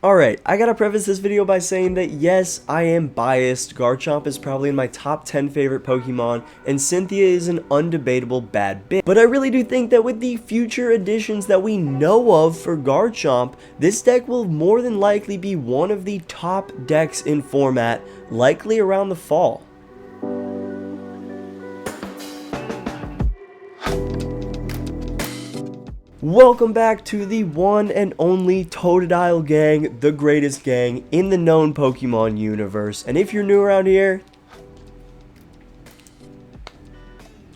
Alright, I gotta preface this video by saying that yes, I am biased. Garchomp is probably in my top 10 favorite Pokemon, and Cynthia is an undebatable bad bitch. But I really do think that with the future additions that we know of for Garchomp, this deck will more than likely be one of the top decks in format, likely around the fall. Welcome back to the one and only Totodile gang, the greatest gang in the known Pokemon universe. And if you're new around here,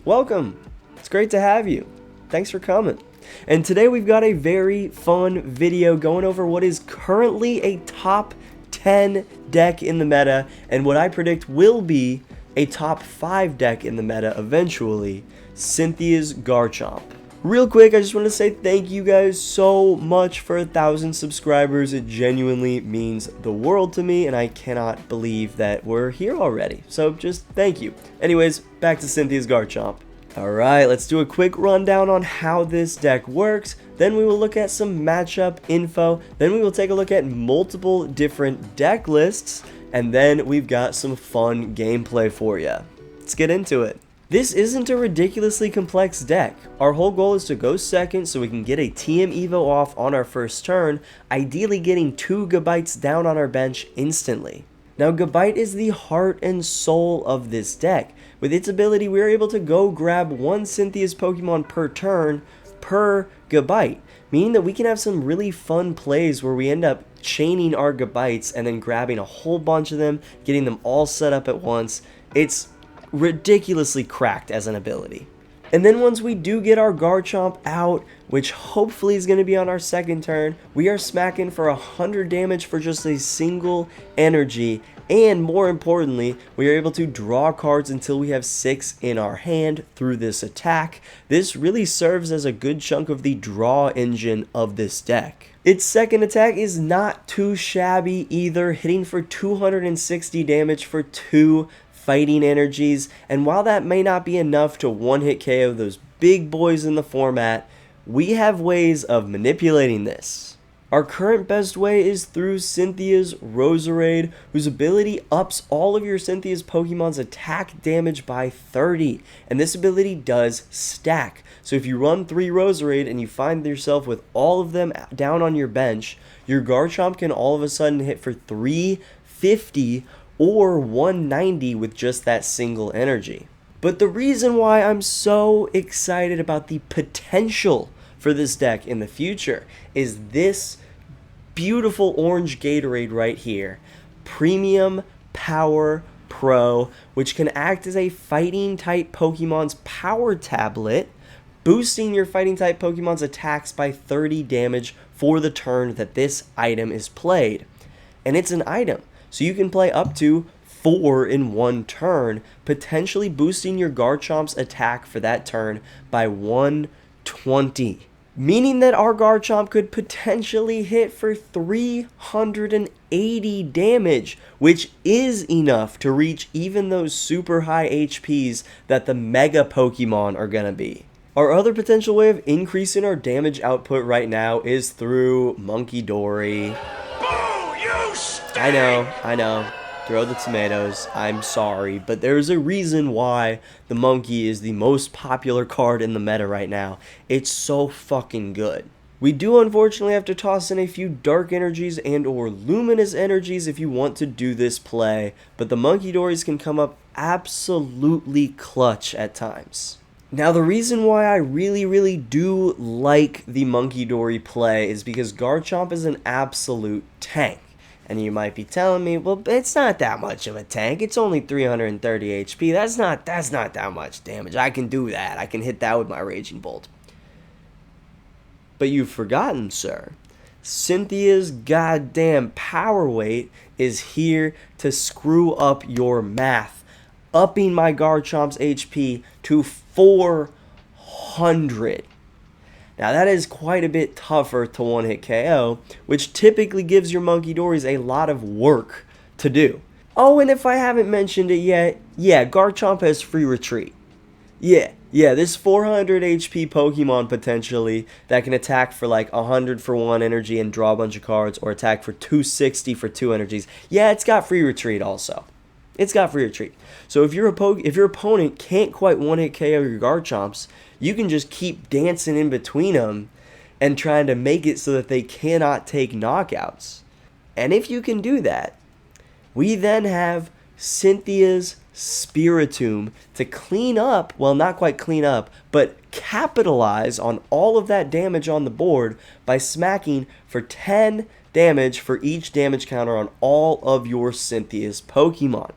welcome. It's great to have you. Thanks for coming. And today we've got a very fun video going over what is currently a top 10 deck in the meta and what I predict will be a top 5 deck in the meta eventually, Cynthia's Garchomp. Real quick, I just want to say thank you guys so much for 1,000 subscribers. It genuinely means the world to me, and I cannot believe that we're here already. So just thank you. Anyways, back to Cynthia's Garchomp. Alright, let's do a quick rundown on how this deck works. Then we will look at some matchup info. Then we will take a look at multiple different deck lists. And then we've got some fun gameplay for you. Let's get into it. This isn't a ridiculously complex deck. Our whole goal is to go second so we can get a TM Evo off on our first turn, ideally getting 2 Gabites down on our bench instantly. Now Gabite is the heart and soul of this deck. With its ability, we are able to go grab one Cynthia's Pokemon per turn per Gabite, meaning that we can have some really fun plays where we end up chaining our Gabites and then grabbing a whole bunch of them, getting them all set up at once. It's ridiculously cracked as an ability. And then once we do get our Garchomp out, which hopefully is going to be on our second turn, we are smacking for 100 damage for just a single energy, and more importantly, we are able to draw cards until we have 6 in our hand through this attack. This really serves as a good chunk of the draw engine of this deck. Its second attack is not too shabby either, hitting for 260 damage for 2 fighting energies, and while that may not be enough to one-hit KO those big boys in the format, we have ways of manipulating this. Our current best way is through Cynthia's Roserade, whose ability ups all of your Cynthia's Pokemon's attack damage by 30, and this ability does stack. So if you run 3 Roserade and you find yourself with all of them down on your bench, your Garchomp can all of a sudden hit for 350 or 190 with just that single energy. But the reason why I'm so excited about the potential for this deck in the future is this beautiful orange Gatorade right here, Premium Power Pro, which can act as a fighting type Pokemon's power tablet, boosting your fighting type Pokemon's attacks by 30 damage for the turn that this item is played. And it's an item, so you can play up to 4 in one turn, potentially boosting your Garchomp's attack for that turn by 120. Meaning that our Garchomp could potentially hit for 380 damage, which is enough to reach even those super high HPs that the Mega Pokemon are going to be. Our other potential way of increasing our damage output right now is through Monkey Dory. I know, throw the tomatoes, I'm sorry, but there's a reason why the monkey is the most popular card in the meta right now. It's so fucking good. We do unfortunately have to toss in a few dark energies and or luminous energies if you want to do this play, but the Monkey Dories can come up absolutely clutch at times. Now the reason why I really do like the Monkey Dory play is because Garchomp is an absolute tank. And you might be telling me, well, it's not that much of a tank. It's only 330 HP. That's not that much damage. I can do that. I can hit that with my Raging Bolt. But you've forgotten, sir. Cynthia's goddamn power weight is here to screw up your math, upping my Garchomp's HP to 400. Now that is quite a bit tougher to one-hit KO, which typically gives your Monkey Dories a lot of work to do. Oh, and if I haven't mentioned it yet, yeah, Garchomp has free retreat. Yeah, Yeah, this 400 HP Pokemon potentially that can attack for like 100 for 1 energy and draw a bunch of cards, or attack for 260 for 2 energies. Yeah, it's got free retreat also. It's got free retreat. So if your opponent can't quite one-hit KO your Garchomps, you can just keep dancing in between them and trying to make it so that they cannot take knockouts. And if you can do that, we then have Cynthia's Spiritomb to clean up, well, not quite clean up, but capitalize on all of that damage on the board by smacking for 10 damage for each damage counter on all of your Cynthia's Pokemon.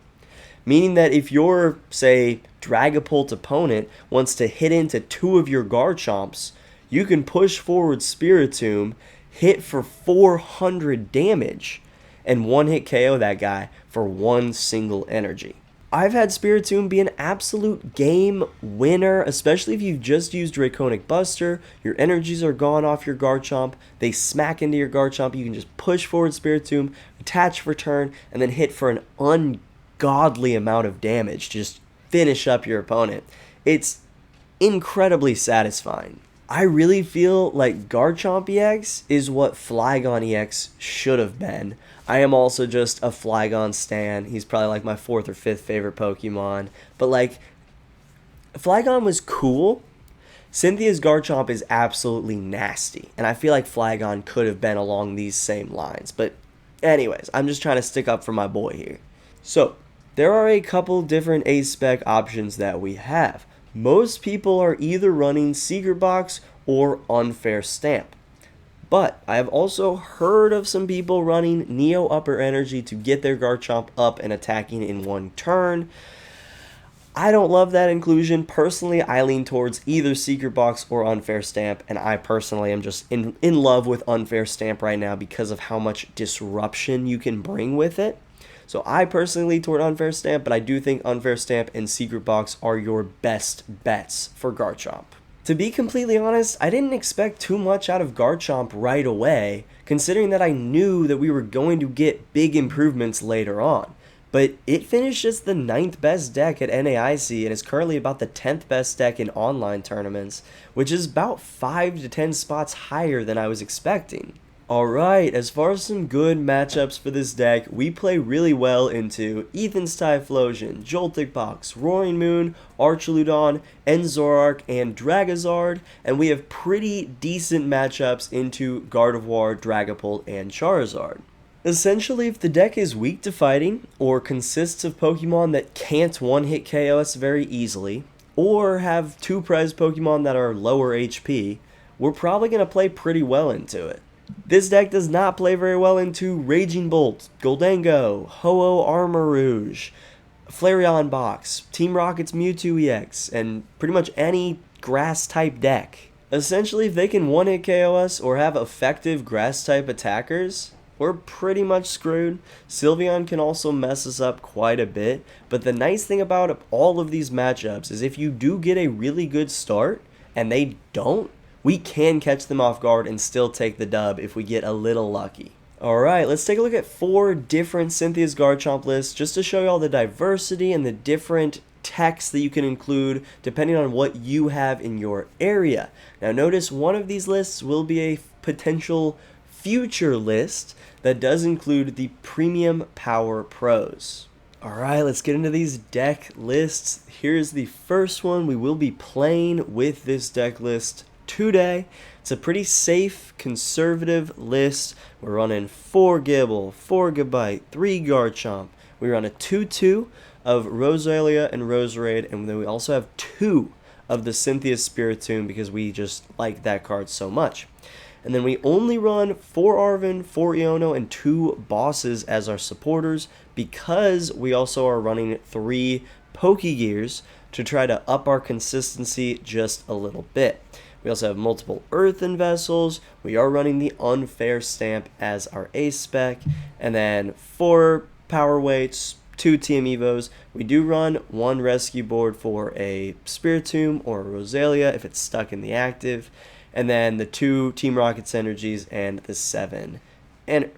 Meaning that if your, say, Dragapult opponent wants to hit into 2 of your Garchomps, you can push forward Spiritomb, hit for 400 damage, and one-hit KO that guy for 1 single energy. I've had Spiritomb be an absolute game winner, especially if you've just used Draconic Buster, your energies are gone off your Garchomp, they smack into your Garchomp, you can just push forward Spiritomb, attach for turn, and then hit for an ungodly amount of damage to just finish up your opponent. It's incredibly satisfying. I really feel like Garchomp EX is what Flygon EX should have been. I am also just a Flygon stan. He's probably like my 4th or 5th favorite Pokemon. But like, Flygon was cool. Cynthia's Garchomp is absolutely nasty. And I feel like Flygon could have been along these same lines. But anyways, I'm just trying to stick up for my boy here. So, there are a couple different A-Spec options that we have. Most people are either running Secret Box or Unfair Stamp. But I have also heard of some people running Neo Upper Energy to get their Garchomp up and attacking in 1 turn. I don't love that inclusion. Personally, I lean towards either Secret Box or Unfair Stamp, and I personally am just in love with Unfair Stamp right now because of how much disruption you can bring with it. So I personally lean toward Unfair Stamp, but I do think Unfair Stamp and Secret Box are your best bets for Garchomp. To be completely honest, I didn't expect too much out of Garchomp right away, considering that I knew that we were going to get big improvements later on. But it finished as the 9th best deck at NAIC and is currently about the 10th best deck in online tournaments, which is about 5 to 10 spots higher than I was expecting. Alright, as far as some good matchups for this deck, we play really well into Ethan's Typhlosion, Joltik Box, Roaring Moon, Archaludon, Enzorark, and Dragazard, and we have pretty decent matchups into Gardevoir, Dragapult, and Charizard. Essentially, if the deck is weak to fighting, or consists of Pokemon that can't one-hit KO us very easily, or have 2 Prez Pokemon that are lower HP, we're probably going to play pretty well into it. This deck does not play very well into Raging Bolt, Goldango, Ho-Oh Armarouge, Flareon Box, Team Rocket's Mewtwo EX, and pretty much any grass-type deck. Essentially, if they can one-hit KO us or have effective grass-type attackers, we're pretty much screwed. Sylveon can also mess us up quite a bit, but the nice thing about all of these matchups is if you do get a really good start, and they don't, we can catch them off guard and still take the dub if we get a little lucky. Alright, let's take a look at 4 different Cynthia's Garchomp lists just to show you all the diversity and the different text that you can include depending on what you have in your area. Now notice one of these lists will be a potential future list that does include the Premium Power Pros. Alright, let's get into these deck lists. Here's the first one. We will be playing with this deck list today. It's a pretty safe, conservative list. We're running 4 Gible, 4 Gabite, 3 Garchomp. We run a 2-2 of Roselia and Roserade, and then we also have 2 of the Cynthia Spiritomb because we just like that card so much. And then we only run 4 Arven, 4 Iono, and 2 Bosses as our supporters because we also are running 3 Pokegears to try to up our consistency just a little bit. We also have multiple Earthen Vessels. We are running the Unfair Stamp as our A-Spec. And then 4 Power Weights, 2 TM Evos. We do run 1 Rescue Board for a Spiritomb or a Roselia if it's stuck in the active. And then the 2 Team Rocket's Energies and the 7. And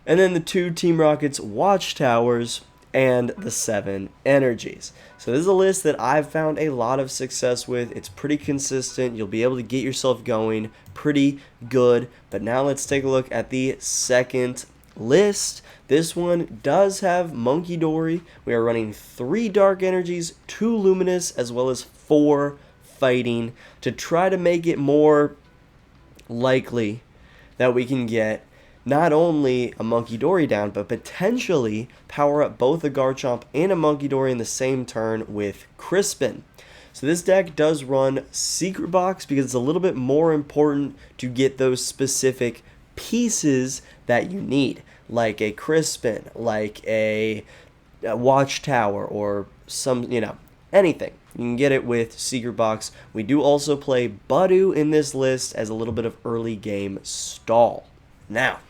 then the 2 Team Rocket's Watchtowers and the 7 energies. So this is a list that I've found a lot of success with. It's pretty consistent. You'll be able to get yourself going pretty good. But now let's take a look at the second list. This one does have Monkey Dory. We are running 3 dark energies, 2 luminous, as well as 4 fighting to try to make it more likely that we can get not only a Monkey Dory down, but potentially power up both a Garchomp and a Monkey Dory in the same turn with Crispin. So this deck does run Secret Box because it's a little bit more important to get those specific pieces that you need, like a Crispin, like a Watchtower, or some, anything. You can get it with Secret Box. We do also play Budu in this list as a little bit of early game stall. Now,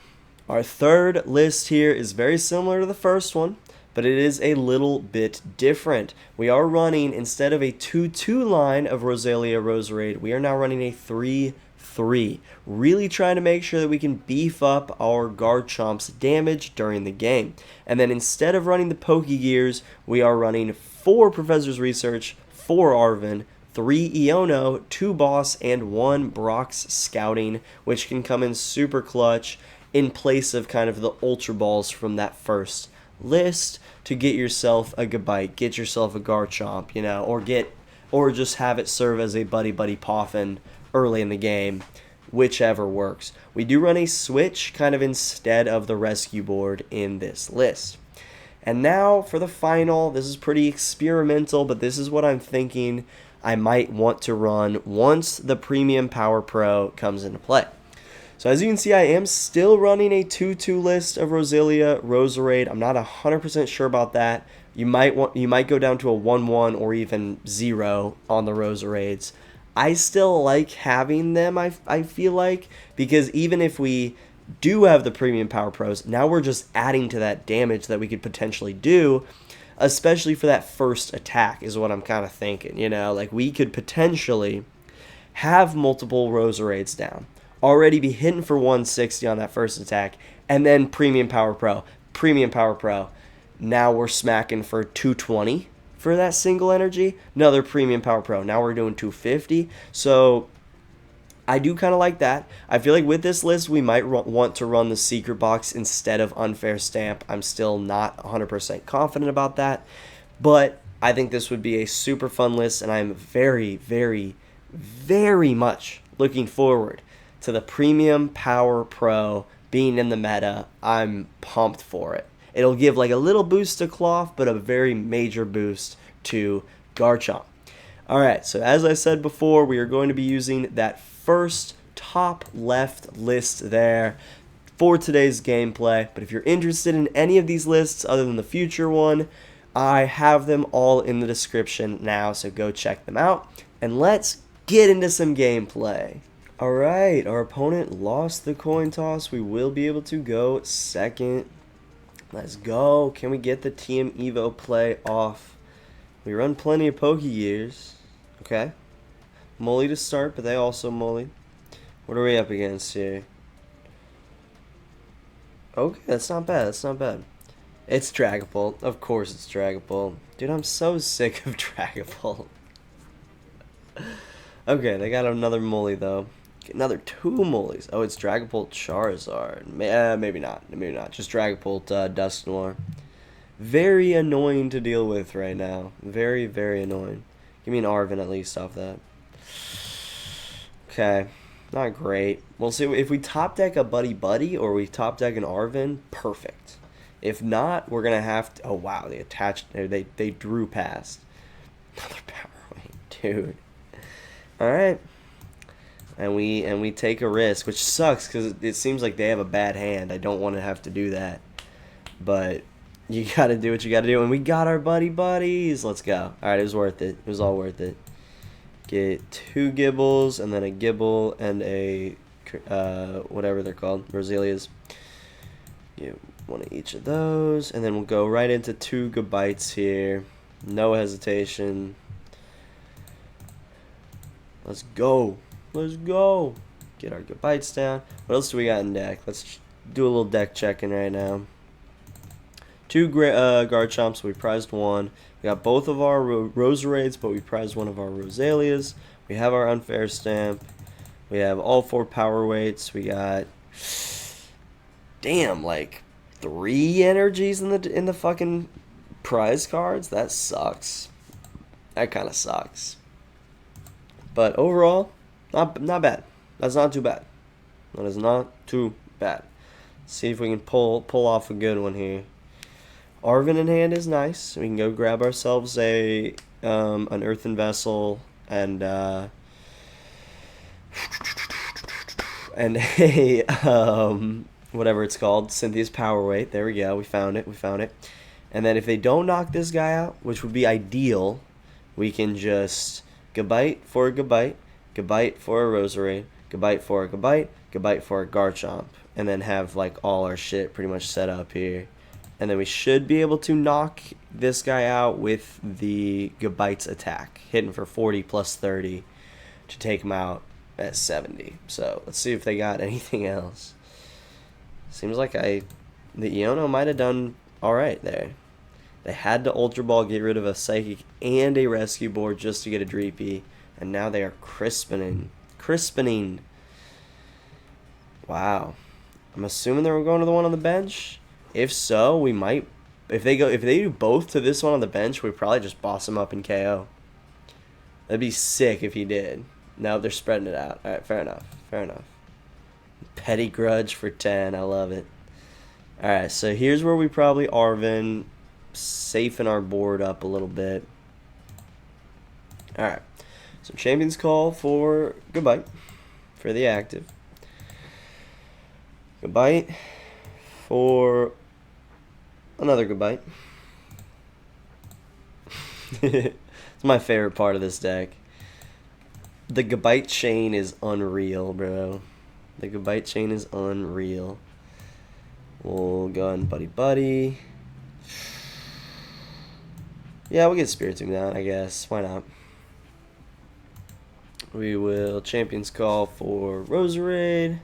our third list here is very similar to the first one, but it is a little bit different. We are running, instead of a 2-2 line of Roselia, Roserade, we are now running a 3-3. Really trying to make sure that we can beef up our Garchomp's damage during the game. And then instead of running the Pokegears, we are running 4 Professor's Research, 4 Arven, 3 Iono, 2 Boss, and 1 Brock's Scouting, which can come in super clutch in place of kind of the Ultra Balls from that first list to get yourself a Gabite, get yourself a Garchomp, or just have it serve as a Buddy-Buddy Poffin early in the game, whichever works. We do run a switch kind of instead of the Rescue Board in this list. And now for the final, this is pretty experimental, but this is what I'm thinking I might want to run once the Premium Power Pro comes into play. So as you can see, I am still running a 2-2 list of Roselia, Roserade. I'm not 100% sure about that. You might go down to a 1-1 or even 0 on the Roserades. I still like having them, I feel like, because even if we do have the Premium Power Pros, now we're just adding to that damage that we could potentially do, especially for that first attack is what I'm kind of thinking. Like we could potentially have multiple Roserades down, already be hitting for 160 on that first attack, and then Premium Power Pro. Now we're smacking for 220 for that single energy. Another Premium Power Pro. Now we're doing 250. So I do kind of like that. I feel like with this list, we might want to run the Secret Box instead of Unfair Stamp. I'm still not 100% confident about that. But I think this would be a super fun list, and I'm very, very, very much looking forward to the Premium Power Pro being in the meta. I'm pumped for it. It'll give like a little boost to Cloth, but a very major boost to Garchomp. Alright, so as I said before, we are going to be using that first top left list there for today's gameplay. But if you're interested in any of these lists other than the future one, I have them all in the description now, so go check them out. And let's get into some gameplay. Alright, our opponent lost the coin toss. We will be able to go second. Let's go. Can we get the Team Evo play off? We run plenty of Pokegears. Okay. Mully to start, but they also Mully. What are we up against here? Okay, that's not bad. That's not bad. It's Dragapult. Of course it's Dragapult. Dude, I'm so sick of Dragapult. Okay, they got another Mully, though. Another 2 Mullys. Oh, it's Dragapult Charizard. Maybe not. Maybe not. Just Dragapult Dusknoir. Very annoying to deal with right now. Very, very annoying. Give me an Arven at least off that. Okay. Not great. We'll see. If we top deck a Buddy-Buddy or we top deck an Arven, perfect. If not, we're going to have to... Oh, wow. They attached... They drew past. Another Power Wing. Dude. Alright. And we take a risk, which sucks because it seems like they have a bad hand. I don't want to have to do that. But you got to do what you got to do. And we got our Buddy-Buddies. Let's go. Alright, it was worth it. It was all worth it. Get 2 Gibles and then a Gible and a, whatever they're called, Roselias. You one of each of those. And then we'll go right into 2 Gabites here. No hesitation. Let's go. Let's go. Get our Gabites down. What else do we got in deck? Let's do a little deck checking right now. two Garchomps, we prized one. We got both of our Roserades, but we prized one of our Roselias. We have our Unfair Stamp. We have all 4 power weights. We got, damn, like 3 energies in the fucking prize cards. That sucks. That kind of sucks. But overall, not bad. That's not too bad. That is not too bad. Let's see if we can pull off a good one here. Arven in hand is nice. We can go grab ourselves an Earthen Vessel and a whatever it's called, Cynthia's Power Weight. There we go. We found it. And then if they don't knock this guy out, which would be ideal, we can just Gabite for a Gabite, Gabite for a Roserade, Gabite for a Gabite, Gabite for a Garchomp, and then have like all our shit pretty much set up here. And then we should be able to knock this guy out with the Gabite's attack, hitting for 40 plus 30 to take him out at 70. So let's see if they got anything else. Seems like the Iono might have done alright there. They had to Ultra Ball, get rid of a Psychic and a Rescue Board just to get a Dreepy, and now they are crispening. Wow. I'm assuming they were going to the one on the bench. If so, we might. If they do both to this one on the bench, we probably just boss him up in KO. That'd be sick if he did. No, they're spreading it out. All right, fair enough. Petty Grudge for 10. I love it. All right, so here's where we probably Arven, safing our board up a little bit. All right, so Champion's Call for Gabite for the active. Gabite for another Gabite. It's my favorite part of this deck. The Gabite chain is unreal, bro. The Gabite chain is unreal. We'll go ahead and Buddy-Buddy. Yeah, we'll get Spiritomb down, I guess. Why not? We will Champion's Call for Roserade.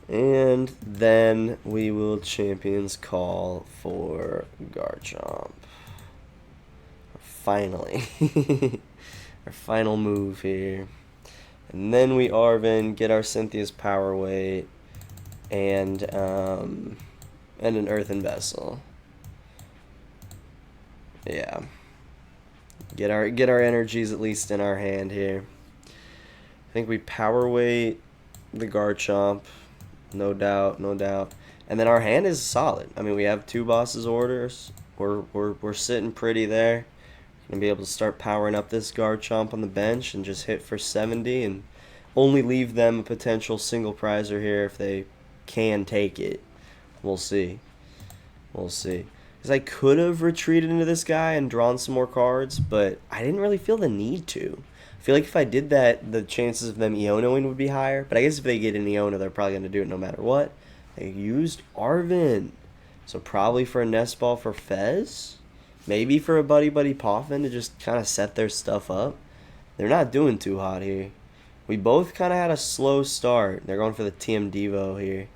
And then we will Champion's Call for Garchomp. Finally. Our final move here. And then we Arven, get our Cynthia's Power Weight, and an Earthen Vessel. Yeah. Get our energies at least in our hand here. I think we Power Weight the Garchomp. No doubt. And then our hand is solid. I mean, we have 2 bosses orders. We're sitting pretty there. Gonna be able to start powering up this Garchomp on the bench and just hit for 70 and only leave them a potential single prizer here if they can take it. We'll see. Because I could have retreated into this guy and drawn some more cards, but I didn't really feel the need to. I feel like if I did that, the chances of them Ionoing would be higher. But I guess if they get an Iono, they're probably going to do it no matter what. They used Arven. So probably for a Nest Ball for Fez. Maybe for a Buddy-Buddy Poffin to just kind of set their stuff up. They're not doing too hot here. We both kind of had a slow start. They're going for the TM Devo here.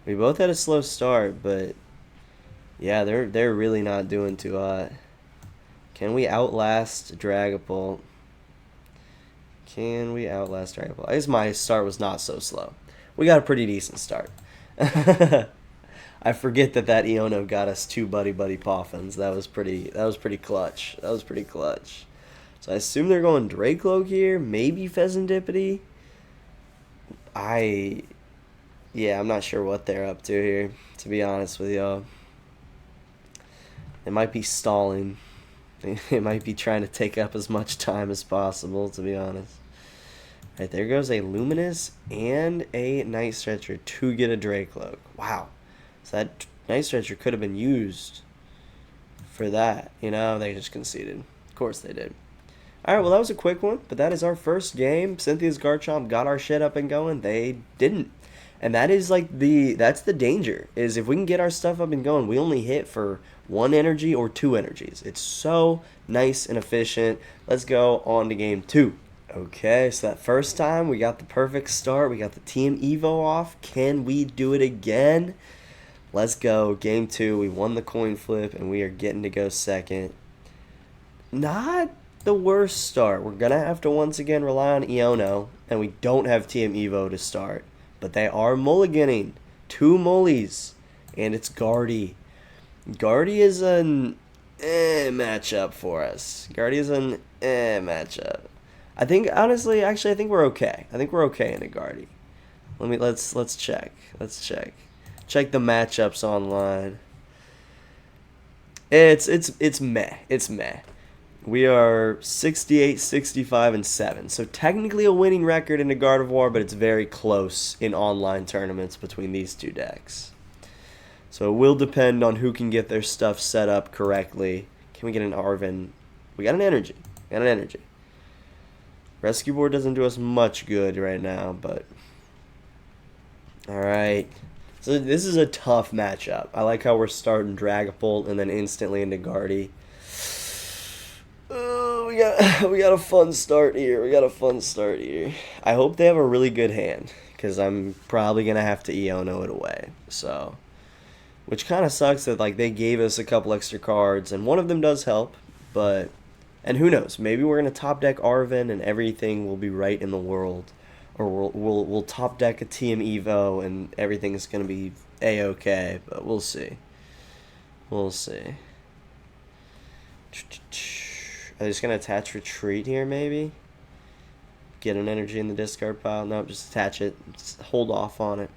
We both had a slow start, but yeah, they're really not doing too hot. Can we outlast Dragapult? I guess my start was not so slow. We got a pretty decent start. I forget that Iono got us 2 Buddy-Buddy Poffins. That was pretty clutch. So I assume they're going Dracloak here, maybe Pheasantipity. I'm not sure what they're up to here, to be honest with y'all. They might be stalling. They might be trying to take up as much time as possible, to be honest. Right, there goes a Luminous and a Night Stretcher to get a Dracloak. Wow. So that Night Stretcher could have been used for that. You know, they just conceded. Of course they did. Alright, well that was a quick one, but that is our first game. Cynthia's Garchomp got our shit up and going. They didn't. And that is like that's the danger, is if we can get our stuff up and going, we only hit for 1 energy or 2 energies. It's so nice and efficient. Let's go on to game 2. Okay, so that first time we got the perfect start. We got the Team Evo off. Can we do it again? Let's go. Game 2. We won the coin flip, and we are getting to go second. Not the worst start. We're going to have to once again rely on Iono, and we don't have Team Evo to start. But they are mulliganing. 2 mullies, and it's Guardy. Guardy is an matchup for us. Guardy is an matchup. I think honestly, actually, I think we're okay. I think we're okay in a Guardy. Let's check. Let's check. Check the matchups online. It's meh. It's meh. We are 68, 65, and 7. So technically a winning record in a Gardevoir, but it's very close in online tournaments between these two decks. So it will depend on who can get their stuff set up correctly. Can we get an Arven? We got an energy. Got an energy. Rescue Board doesn't do us much good right now, but... Alright. So this is a tough matchup. I like how we're starting Dragapult and then instantly into Guardy. Oh, we got a fun start here. We got a fun start here. I hope they have a really good hand, because I'm probably going to have to Iono it away. So, which kind of sucks that like they gave us a couple extra cards, and one of them does help, but... And who knows? Maybe we're gonna top deck Arven and everything will be right in the world, or we'll top deck a Team Evo and everything is gonna be a-okay. But we'll see. We'll see. Are they just gonna attach Retreat here? Maybe get an energy in the discard pile. No, just attach it. Just hold off on it.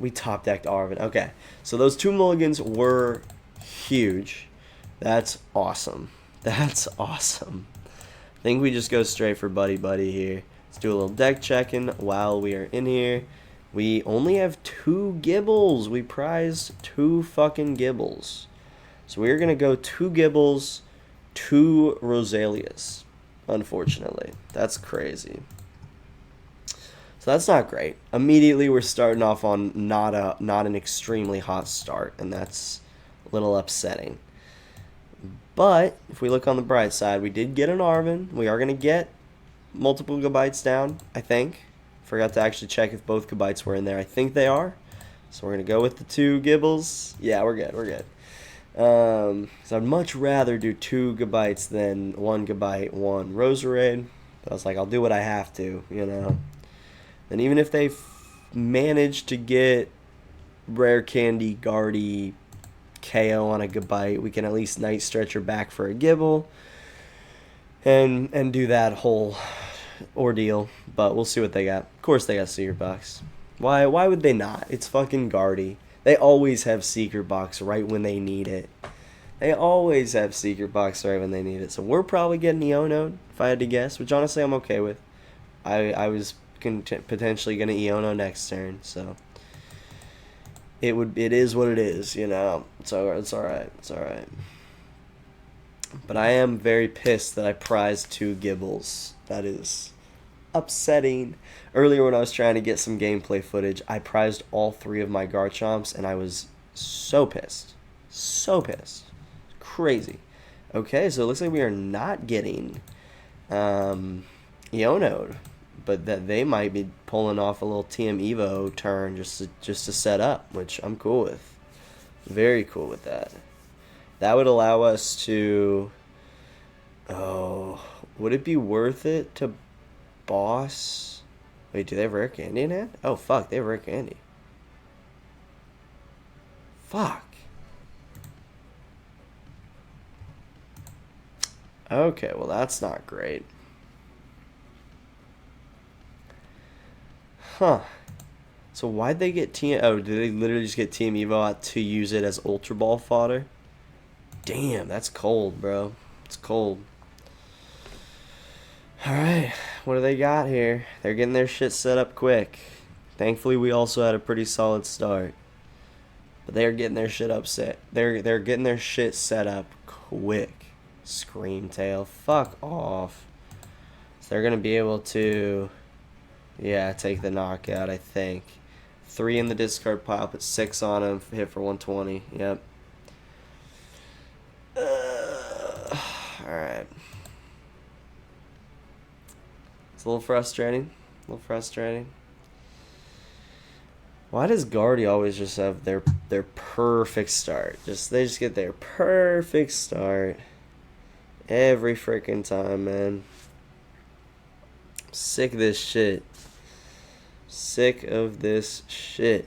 We top decked Arven. Okay, so those 2 mulligans were huge. That's awesome. That's awesome. I think we just go straight for Buddy-Buddy here. Let's do a little deck checking while we are in here. We only have 2 Gibles. We prized 2 fucking Gibles. So we're going to go 2 Gibles, 2 Roselias, unfortunately. That's crazy. So that's not great. Immediately we're starting off on not an extremely hot start, and that's a little upsetting. But if we look on the bright side, we did get an Arven. We are going to get multiple Gabites down, I think. Forgot to actually check if both Gabites were in there. I think they are. So we're going to go with the 2 Gibles. Yeah, we're good. We're good. So I'd much rather do 2 Gabites than 1 Gabite, 1 Roserade. But I was like, I'll do what I have to, you know. And even if they manage to get Rare Candy, Guardy, KO on a Gabite, we can at least Night Stretcher back for a Gible and do that whole ordeal. But we'll see what they got. Of course they got Secret Box. Why would they not? It's fucking Guardy. They always have Secret Box right when they need it. They always have Secret Box right when they need it. So we're probably getting Iono, if I had to guess, which honestly I'm okay with. I was potentially going to Iono next turn, so... It is what it is, you know. It's alright. It's alright. But I am very pissed that I prized 2 Gibles. That is upsetting. Earlier when I was trying to get some gameplay footage, I prized all 3 of my Garchomps, and I was so pissed. So pissed. Crazy. Okay, so it looks like we are not getting Iono'd. But that they might be pulling off a little Team Evo turn just to set up, which I'm cool with. Very cool with that. That would allow us to... Oh, would it be worth it to boss... Wait, do they have Rare Candy in hand? Oh, fuck, they have Rare Candy. Fuck. Okay, well that's not great. Huh. So why'd they get Team... Oh, did they literally just get Team Evo out to use it as Ultra Ball fodder? Damn, that's cold, bro. It's cold. Alright, what do they got here? They're getting their shit set up quick. Thankfully, we also had a pretty solid start. But they're getting their shit upset. They're getting their shit set up quick. Screamtail. Fuck off. So they're gonna be able to... Yeah, take the knockout, I think. 3 in the discard pile, put 6 on him, hit for 120. Yep. Alright. It's a little frustrating. A little frustrating. Why does Guardy always just have their perfect start? They just get their perfect start every freaking time, man. I'm sick of this shit. Sick of this shit.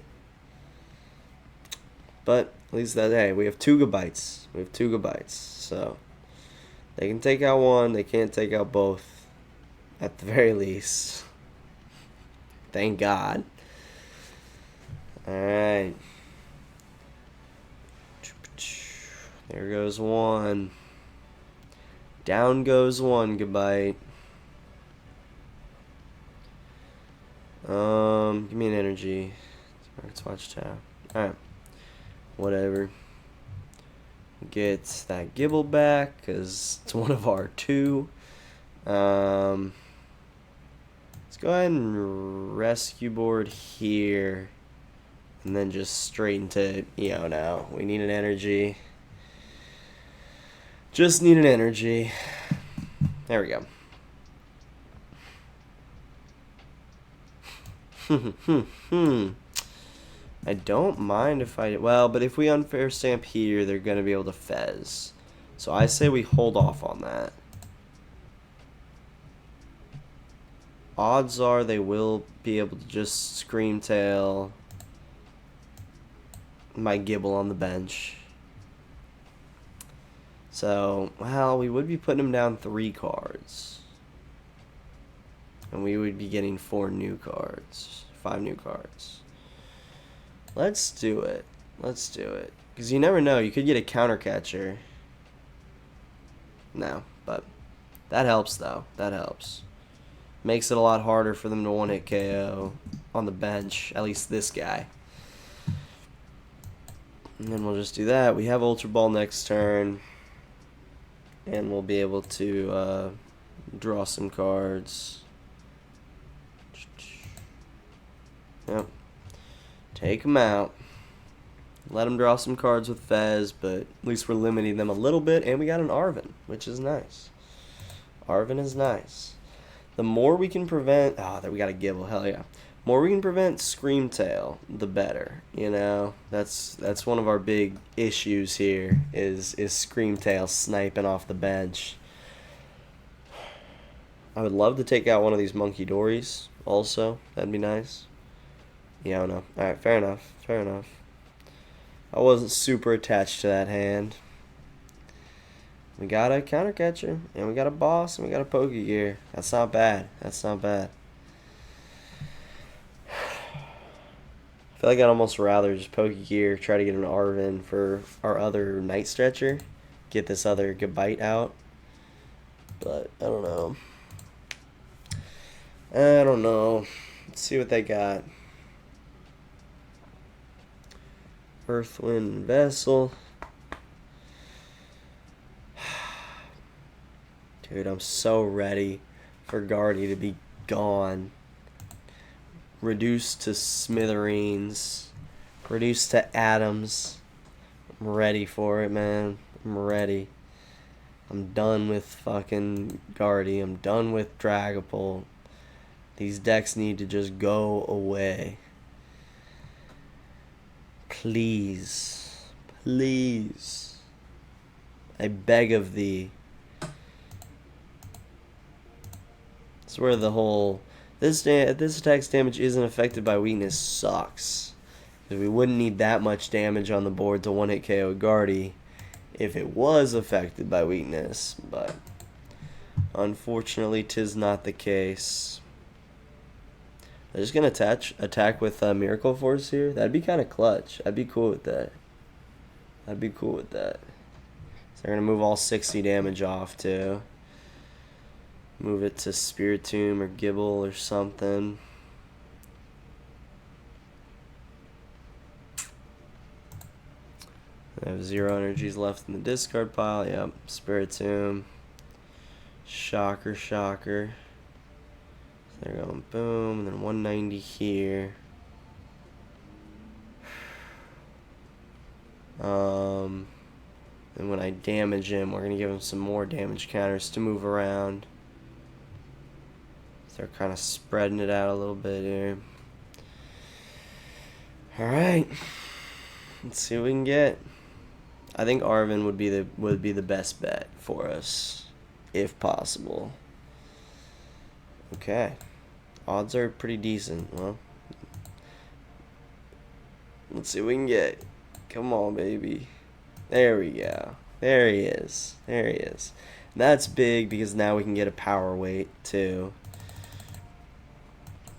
But at least that, hey, we have 2 Gabites. We have 2 Gabites, so they can take out one. They can't take out both, at the very least. Thank God. Alright. There goes one. Down goes one, Gabite. Give me an energy. Let's Watchtower. Alright. Whatever. Get that Gible back, because it's one of our 2. Let's go ahead and Rescue Board here. And then just straight into Iono. We need an energy. Just need an energy. There we go. I don't mind if well, but if we Unfair Stamp here, they're going to be able to Fez. So I say we hold off on that. Odds are they will be able to just Scream Tail my Gible on the bench. So, well, we would be putting him down 3 cards. And we would be getting 4 new cards. 5 new cards. Let's do it. Let's do it. Because you never know. You could get a counter catcher. No, but that helps, though. That helps. Makes it a lot harder for them to one-hit KO on the bench. At least this guy. And then we'll just do that. We have Ultra Ball next turn. And we'll be able to draw some cards. Yep. Take them out. Let them draw some cards with Fez, but at least we're limiting them a little bit. And we got an Arven, which is nice. Arven is nice. The more we can prevent... Oh, there we got a Gible. Hell yeah. The more we can prevent Scream Tail, the better. You know, that's one of our big issues here is Scream Tail sniping off the bench. I would love to take out one of these Monkey Dories also. That'd be nice. Yeah, I don't know. Alright, fair enough. Fair enough. I wasn't super attached to that hand. We got a counter catcher, and we got a boss, and we got a Pokegear. That's not bad. That's not bad. I feel like I'd almost rather just Pokegear, try to get an Arven for our other Night Stretcher. Get this other Gabite out. But, I don't know. I don't know. Let's see what they got. Earthen Vessel. Dude, I'm so ready for Guardy to be gone. Reduced to smithereens. Reduced to atoms. I'm ready for it, man. I'm ready. I'm done with fucking Guardy. I'm done with Dragapult. These decks need to just go away. Please. Please. I beg of thee. That's where the whole... This attack's damage isn't affected by weakness sucks. Because we wouldn't need that much damage on the board to one-hit KO Guardy if it was affected by weakness. But unfortunately, 'tis not the case. I'm just going to attack with Miracle Force here. That'd be kind of clutch. I'd be cool with that. I'd be cool with that. So they're going to move all 60 damage off, too. Move it to Spiritomb or Gible or something. I have 0 energies left in the discard pile. Yep, Spiritomb. Shocker, shocker. So they're going boom, and then 190 here. And when I damage him, we're going to give him some more damage counters to move around. They're kind of spreading it out a little bit here. Alright. Let's see what we can get. I think Arven would be the best bet for us, if possible. Okay. Odds are pretty decent. Well, let's see what we can get. Come on, baby. There we go. There he is. There he is. That's big because now we can get a power weight too.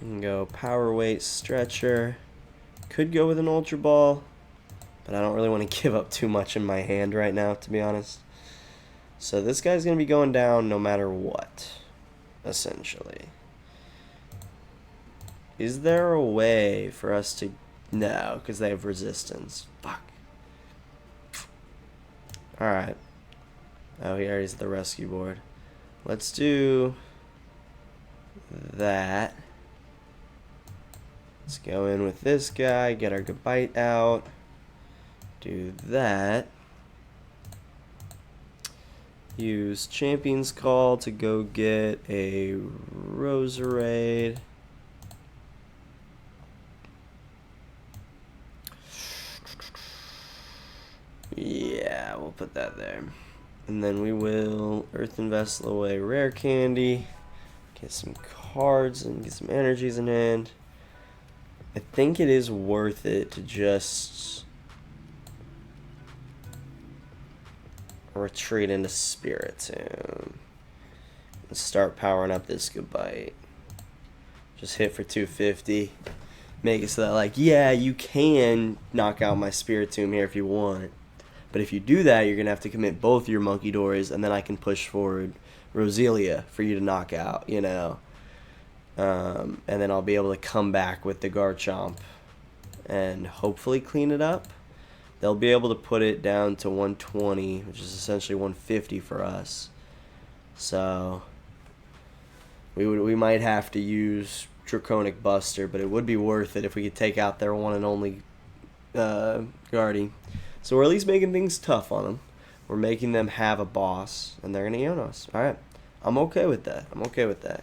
We can go power weight stretcher. Could go with an Ultra Ball, but I don't really want to give up too much in my hand right now, to be honest. So this guy's going to be going down no matter what, essentially. Is there a way for us to... No, because they have resistance. Fuck. Alright. Oh, he already's at the rescue board. Let's do that. Let's go in with this guy, get our Gabite out. Do that. Use Champion's Call to go get a Roserade. Yeah, we'll put that there. And then we will Earthen Vessel away Rare Candy. Get some cards and get some energies in hand. I think it is worth it to just retreat into Spiritomb and start powering up this Gabite. Just hit for 250. Make it so that, like, yeah, you can knock out my Spiritomb here if you want. But if you do that, you're going to have to commit both your Monkey Dories, and then I can push forward Roselia for you to knock out, you know. And then I'll be able to come back with the Garchomp and hopefully clean it up. They'll be able to put it down to 120, which is essentially 150 for us. So we might have to use Draconic Buster, but it would be worth it if we could take out their one and only Guardy. So we're at least making things tough on them. We're making them have a boss, and they're gonna Iono us. All right, I'm okay with that. I'm okay with that.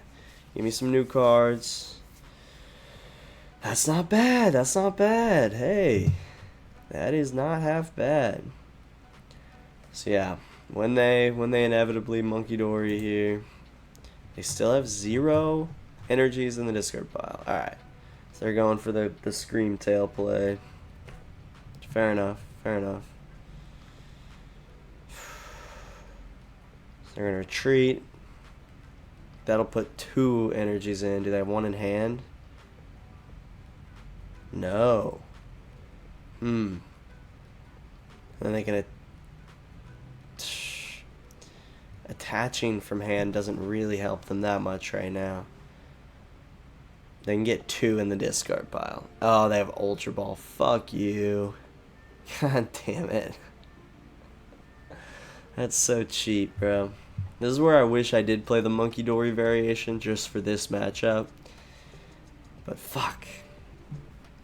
Give me some new cards. That's not bad. That's not bad. Hey, that is not half bad. So yeah, when they inevitably Monkey Dory here, they still have 0 energies in the discard pile. All right, so they're going for the Scream Tail play. Fair enough. Fair enough. So they're gonna retreat. That'll put 2 energies in. Do they have 1 in hand? No. And they can attaching from hand doesn't really help them that much right now. They can get 2 in the discard pile. Oh, they have Ultra Ball. Fuck you. God damn it. That's so cheap, bro. This is where I wish I did play the Monkey Dory variation just for this matchup. But fuck.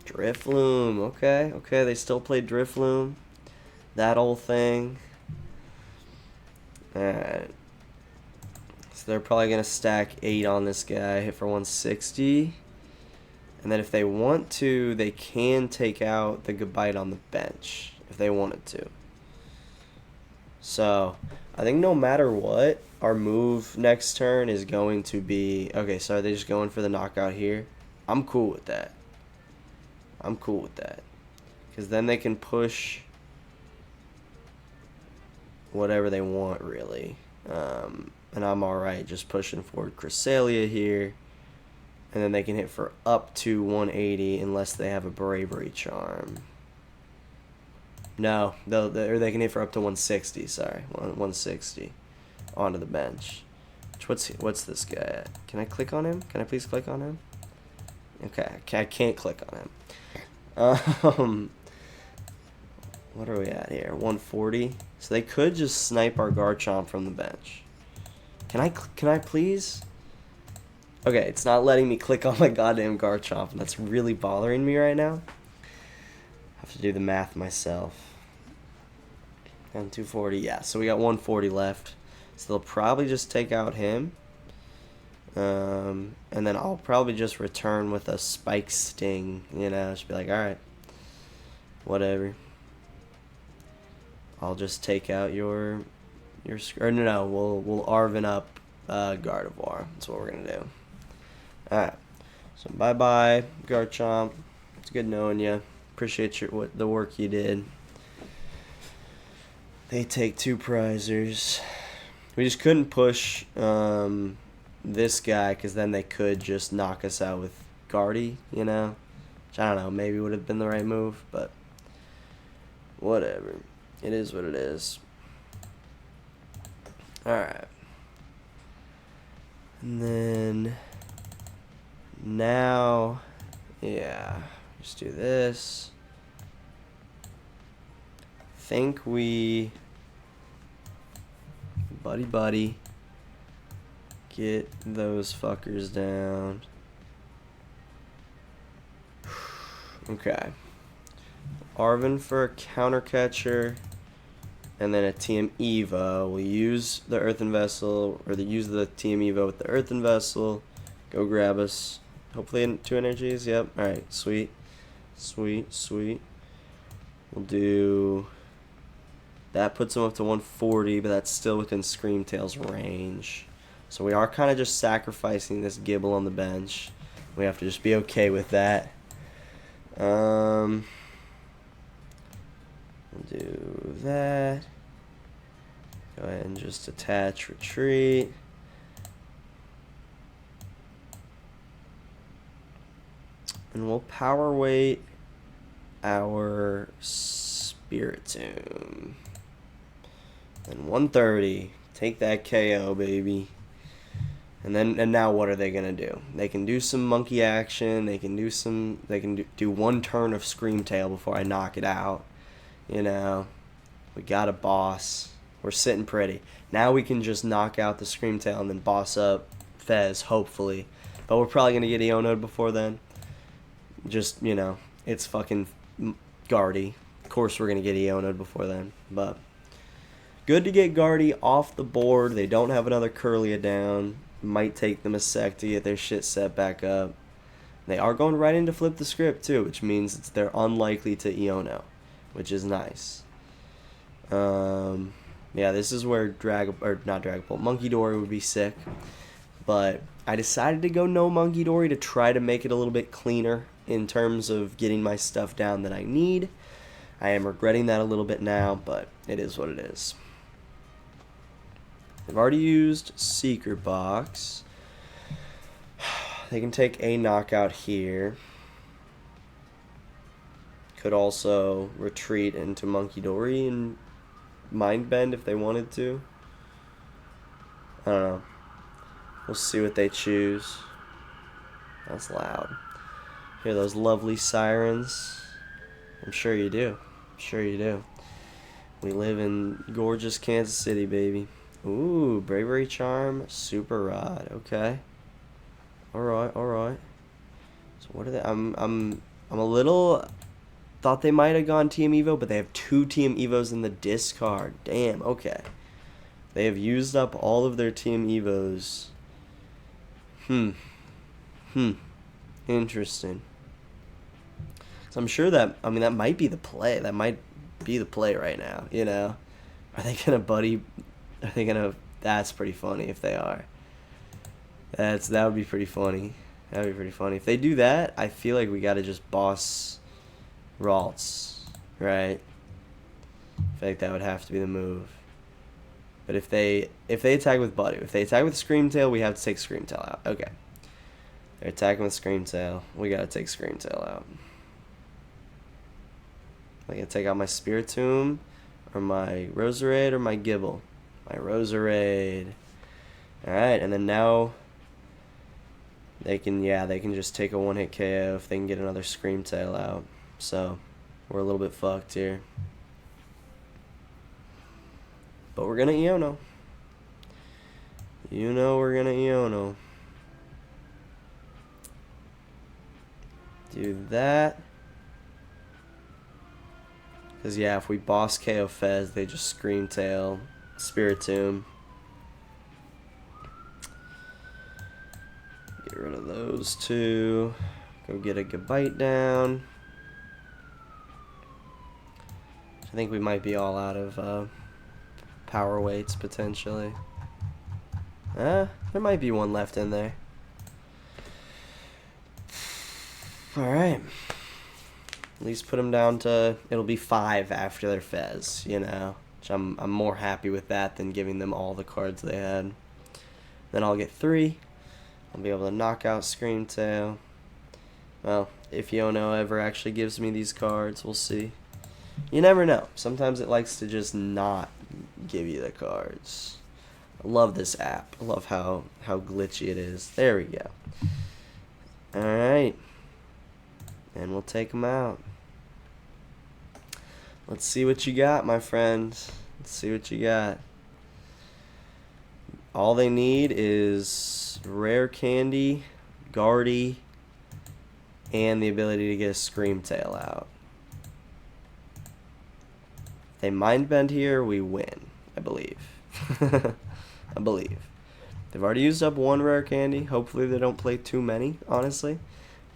Drifloon. Okay, okay, they still play Drifloon. That old thing. Alright. So they're probably going to stack 8 on this guy. Hit for 160. And then if they want to, they can take out the Gabite on the bench if they wanted to. So, I think no matter what, our move next turn is going to be... Okay, so are they just going for the knockout here? I'm cool with that. I'm cool with that. Because then they can push whatever they want, really. And I'm alright just pushing forward Roselia here. And then they can hit for up to 180 unless they have a Bravery Charm. No, or they can hit for up to 160, sorry. 160 onto the bench. What's this guy at? Can I click on him? Can I please click on him? Okay, I can't click on him. What are we at here? 140? So they could just snipe our Garchomp from the bench. Can I please? Okay, it's not letting me click on my goddamn Garchomp, and that's really bothering me right now. I have to do the math myself. And 240, yeah, so we got 140 left. So they'll probably just take out him. And then I'll probably just return with a Spike Sting, you know, just be like, alright, whatever. I'll just take out your or no, we'll Arven up Gardevoir. That's what we're gonna do. Alright. So bye-bye, Garchomp. It's good knowing you. Appreciate the work you did. They take 2 prizers. We just couldn't push this guy, because then they could just knock us out with Guardy, you know? Which I don't know, maybe would have been the right move, but whatever. It is what it is. Alright. And then now, yeah, just do this. Think we Buddy-Buddy, get those fuckers down. Okay. Arven for a counter catcher, and then a TM Evo. We'll use the Earthen Vessel, or use the TM Evo with the Earthen Vessel. Go grab us. Hopefully 2 energies. Yep. Alright, sweet. Sweet, sweet. We'll do... That puts him up to 140, but that's still within Screamtail's range. So we are kind of just sacrificing this Gible on the bench. We have to just be okay with that. We'll do that. Go ahead and just attach retreat. And we'll power weight our Spiritomb. And 130. Take that KO, baby. And now what are they gonna do? They can do some monkey action. They can do do 1 turn of Screamtail before I knock it out. You know, we got a boss. We're sitting pretty. Now we can just knock out the Screamtail and then boss up Fez, hopefully. But we're probably gonna get Iono'd before then. Just, you know, it's fucking Guardy. Of course we're gonna get Iono'd before then, but good to get Guardy off the board. They don't have another Curlia down. Might take them a sec to get their shit set back up. They are going right into flip the script too, which means they're unlikely to Iono, which is nice. Yeah, this is where Monkey Dory would be sick, but I decided to go no Monkey Dory to try to make it a little bit cleaner in terms of getting my stuff down that I need. I am regretting that a little bit now, but it is what it is. They've already used Secret Box. They can take a knockout here. Could also retreat into Monkey Dory and Mind Bend if they wanted to. I don't know. We'll see what they choose. That's loud. Hear those lovely sirens? I'm sure you do. I'm sure you do. We live in gorgeous Kansas City, baby. Ooh, Bravery Charm, Super Rod. Okay. Alright, alright. So what are they? I'm a little... Thought they might have gone TM Evo, but they have 2 TM Evos in the discard. Damn, okay. They have used up all of their TM Evos. Interesting. So I'm sure that, I mean, that might be the play. That might be the play right now, you know? Are they gonna are they gonna, that's pretty funny if they are. That would be pretty funny. That would be pretty funny. If they do that, I feel like we gotta just boss Ralts, right? I feel like that would have to be the move. But if they attack with Buddy, if they attack with Screamtail, we have to take Screamtail out. Okay. They're attacking with Screamtail. We gotta take Screamtail out. Am I gonna take out my Spiritomb, or my Roserade, or my Gible? My Roserade. Alright, and then now they can just take a 1-hit KO if they can get another Screamtail out. So we're a little bit fucked here. But we're gonna Iono. You know we're gonna Iono. Do that. Because, yeah, if we boss KO Fez, they just Screamtail, Spiritomb. those two. Go get a Gabite down. I think we might be all out of power weights potentially. There might be one left in there. Alright. At least put them down to, it'll be 5 after their Fez, you know. Which I'm more happy with that than giving them all the cards they had. Then I'll get 3. I'll be able to knock out Screamtail. Well, if Iono ever actually gives me these cards, we'll see. You never know. Sometimes it likes to just not give you the cards. I love this app. I love how glitchy it is. There we go. Alright. And we'll take them out. Let's see what you got, my friend. Let's see what you got. All they need is Rare Candy, Guardy, and the ability to get a Screamtail out. If they Mind Bend here, we win, I believe. I believe. They've already used up 1 Rare Candy. Hopefully they don't play too many, honestly.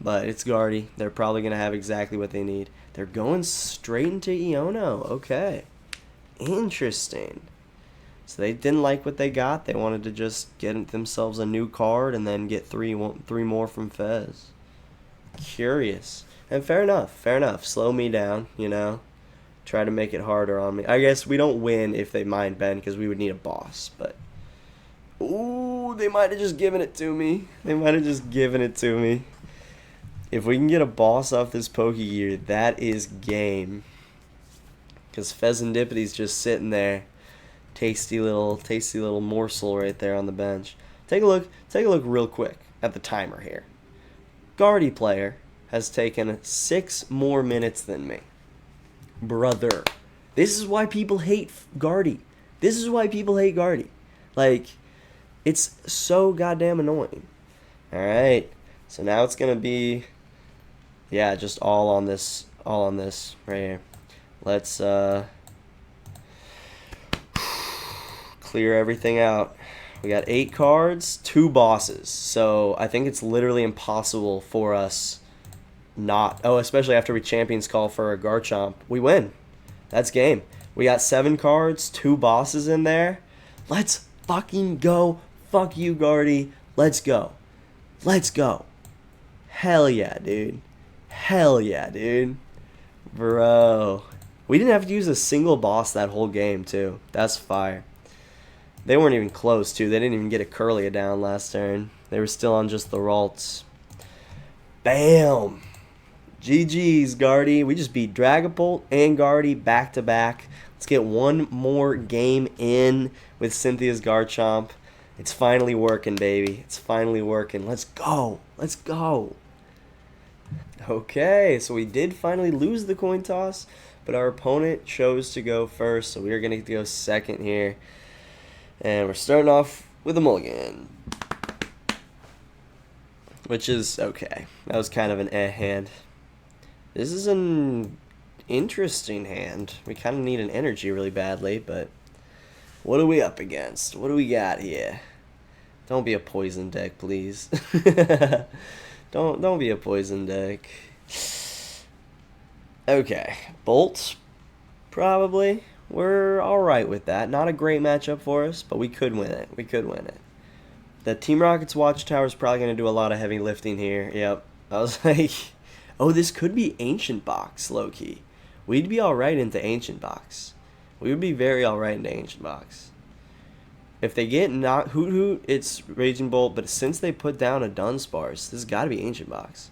But it's Guardy. They're probably going to have exactly what they need. They're going straight into Iono. Okay. Interesting. So they didn't like what they got. They wanted to just get themselves a new card and then get 3 more from Fez. Curious. And fair enough. Fair enough. Slow me down, you know. Try to make it harder on me. I guess we don't win if they Mind Bend because we would need a boss. But, ooh, they might have just given it to me. They might have just given it to me. If we can get a boss off this Pokegear, that is game. Because Phesandipity's just sitting there. Tasty little morsel right there on the bench. Take a look real quick at the timer here. Guardy player has taken 6 more minutes than me. Brother. This is why people hate Guardy. This is why people hate Guardy. Like, it's so goddamn annoying. Alright. So now it's gonna be, yeah, just all on this right here. Let's clear everything out. We got 8 cards, 2 bosses. So I think it's literally impossible for us not, especially after we Champions Call for a Garchomp, we win. That's game. We got 7 cards, 2 bosses in there. Let's fucking go. Fuck you, Guardy. Let's go. Let's go. Hell yeah, dude. Hell yeah, dude. Bro. We didn't have to use a single boss that whole game, too. That's fire. They weren't even close, too. They didn't even get a Curlia down last turn. They were still on just the Ralts. Bam. GG's, Guardy. We just beat Dragapult and Guardy back to back. Let's get one more game in with Cynthia's Garchomp. It's finally working, baby. It's finally working. Let's go. Let's go. Okay, so we did finally lose the coin toss, but our opponent chose to go first, so we are going to go second here. And we're starting off with a mulligan, which is okay. That was kind of an hand. This is an interesting hand. We kind of need an energy really badly, but what are we up against? What do we got here? Don't be a poison deck, please. Don't be a poison deck. Okay, Bolt, probably. We're alright with that. Not a great matchup for us, but we could win it. We could win it. The Team Rocket's Watchtower is probably going to do a lot of heavy lifting here. Yep. I was like, oh, this could be Ancient Box, low-key. We'd be alright into Ancient Box. We would be very alright into Ancient Box. If they get not Hoot Hoot, it's Raging Bolt, but since they put down a Dunsparce, this has got to be Ancient Box.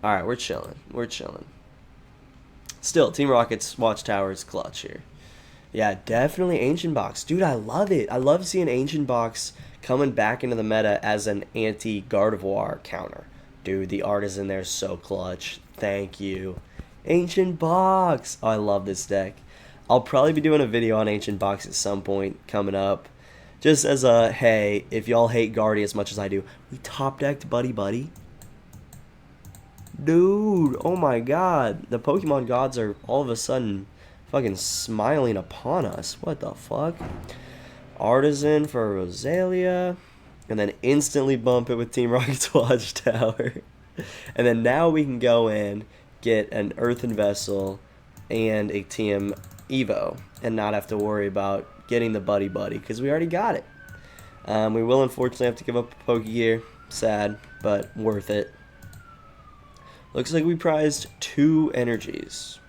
Alright, we're chilling. We're chilling. Still, Team Rocket's Watchtower is clutch here. Yeah, definitely Ancient Box. Dude, I love it. I love seeing Ancient Box coming back into the meta as an anti-Gardevoir counter. Dude, the art is in there so clutch. Thank you. Ancient Box. Oh, I love this deck. I'll probably be doing a video on Ancient Box at some point coming up. Just as a, hey, if y'all hate Guardy as much as I do, we top-decked Buddy-Buddy. Dude, oh my god. The Pokemon gods are all of a sudden fucking smiling upon us. What the fuck? Artisan for Roselia. and then instantly bump it with Team Rocket's Watchtower. And then now we can go in, get an Earthen Vessel and a TM Evo, and not have to worry about getting the Buddy-Buddy, because we already got it. We will unfortunately have to give up a Pokegear. Sad, but worth it. Looks like we prized 2 energies,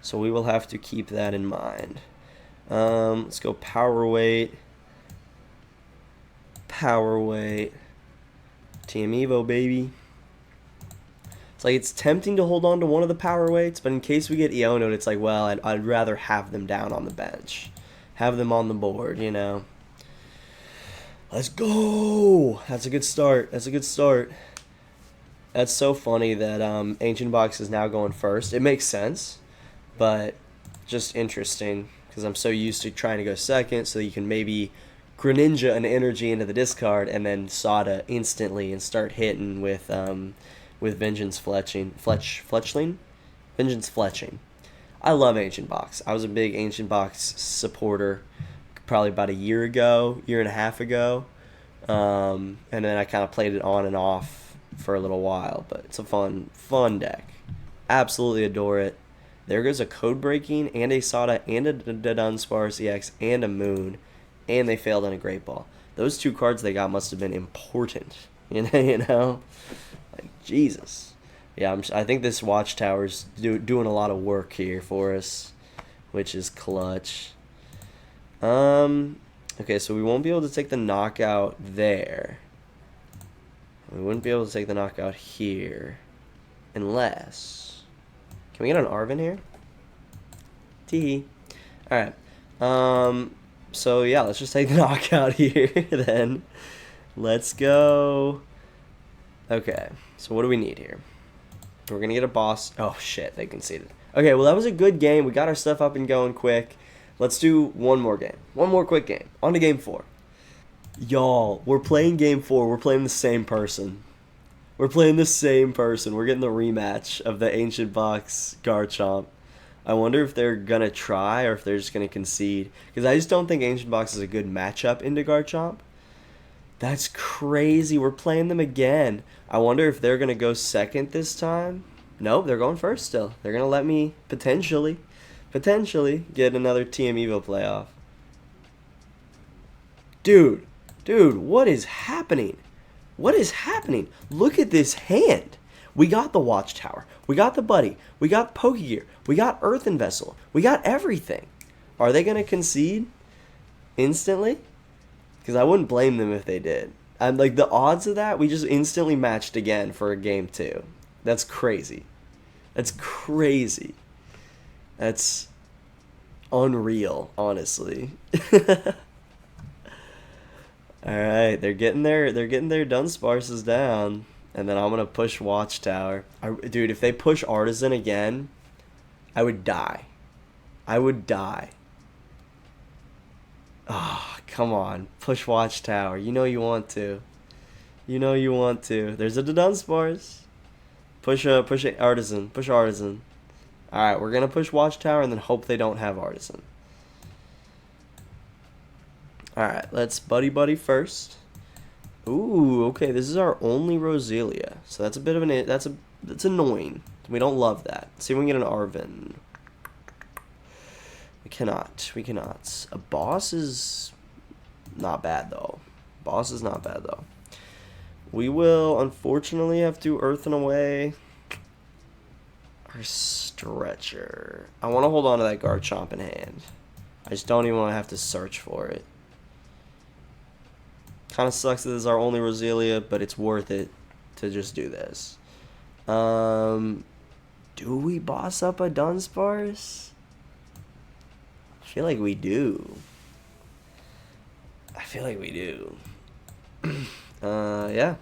so we will have to keep that in mind. Let's go Power Weight. Power Weight. TM Evo, baby. It's like, it's tempting to hold on to one of the Power Weights, but in case we get Iono'd, it's like, well, I'd rather have them down on the bench. Have them on the board, you know. Let's go! That's a good start. That's a good start. That's so funny that Ancient Box is now going first. It makes sense, but just interesting, because I'm so used to trying to go second, so you can maybe Greninja an energy into the discard and then Sada instantly and start hitting with Vengeance Fletchling? Vengeance Fletching. I love Ancient Box. I was a big Ancient Box supporter probably about a year and a half ago. And then I kind of played it on and off for a little while, but it's a fun deck. Absolutely adore it. There goes a Code Breaking and a Sada and a Dunsparce EX and a Moon, and they failed on a Great Ball. Those 2 cards they got must have been important, you know? Like, Jesus. Yeah, I think this Watchtower's doing a lot of work here for us, which is clutch. Okay, so we won't be able to take the knockout there. We wouldn't be able to take the knockout here. Unless... Can we get an Arven here? Tee. Alright. So yeah, let's just take the knockout here then. Let's go. Okay, so what do we need here? We're gonna get a boss. Oh shit, they conceded. Okay, well that was a good game. We got our stuff up and going quick. Let's do one more game. One more quick game. On to game 4. Y'all, we're playing game 4. We're playing the same person. We're playing the same person. We're getting the rematch of the Ancient Box Garchomp. I wonder if they're going to try or if they're just going to concede. Because I just don't think Ancient Box is a good matchup into Garchomp. That's crazy. We're playing them again. I wonder if they're going to go second this time. Nope, they're going first still. They're going to let me potentially get another TM Evo playoff. Dude, what is happening? What is happening? Look at this hand. We got the Watchtower. We got the Buddy. We got Pokegear. We got Earthen Vessel. We got everything. Are they going to concede instantly? Because I wouldn't blame them if they did. And like the odds of that, we just instantly matched again for a game 2. That's crazy. That's crazy. That's unreal, honestly. Alright, they're getting their Dunsparces down. And then I'm gonna push Watchtower. Dude, if they push Artisan again, I would die. I would die. Oh, come on. Push Watchtower. You know you want to. You know you want to. There's a Dunsparce. Push Artisan. Push Artisan. Alright, we're gonna push Watchtower and then hope they don't have Artisan. Alright, let's Buddy-Buddy first. Ooh, okay, this is our only Roselia. So that's a bit of an... That's annoying. We don't love that. Let's see if we can get an Arven. We cannot. We cannot. A boss is not bad, though. Boss is not bad, though. We will, unfortunately, have to Earthen away our Stretcher. I want to hold on to that Garchomp in hand. I just don't even want to have to search for it. Kind of sucks that this is our only Roselia, but it's worth it to just do this. Do we boss up a Dunsparce? I feel like we do. Yeah.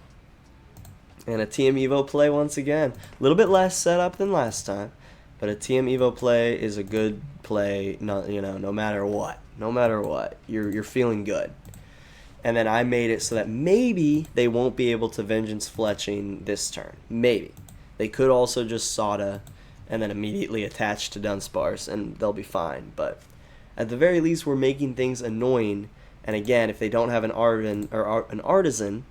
And a TM Evo play once again. A little bit less setup than last time, but a TM Evo play is a good play. No matter what. No matter what, you're feeling good. And then I made it so that maybe they won't be able to Vengeance Fletching this turn. Maybe. They could also just Sada and then immediately attach to Dunsparce and they'll be fine. But at the very least, we're making things annoying And again, if they don't have an an artisan,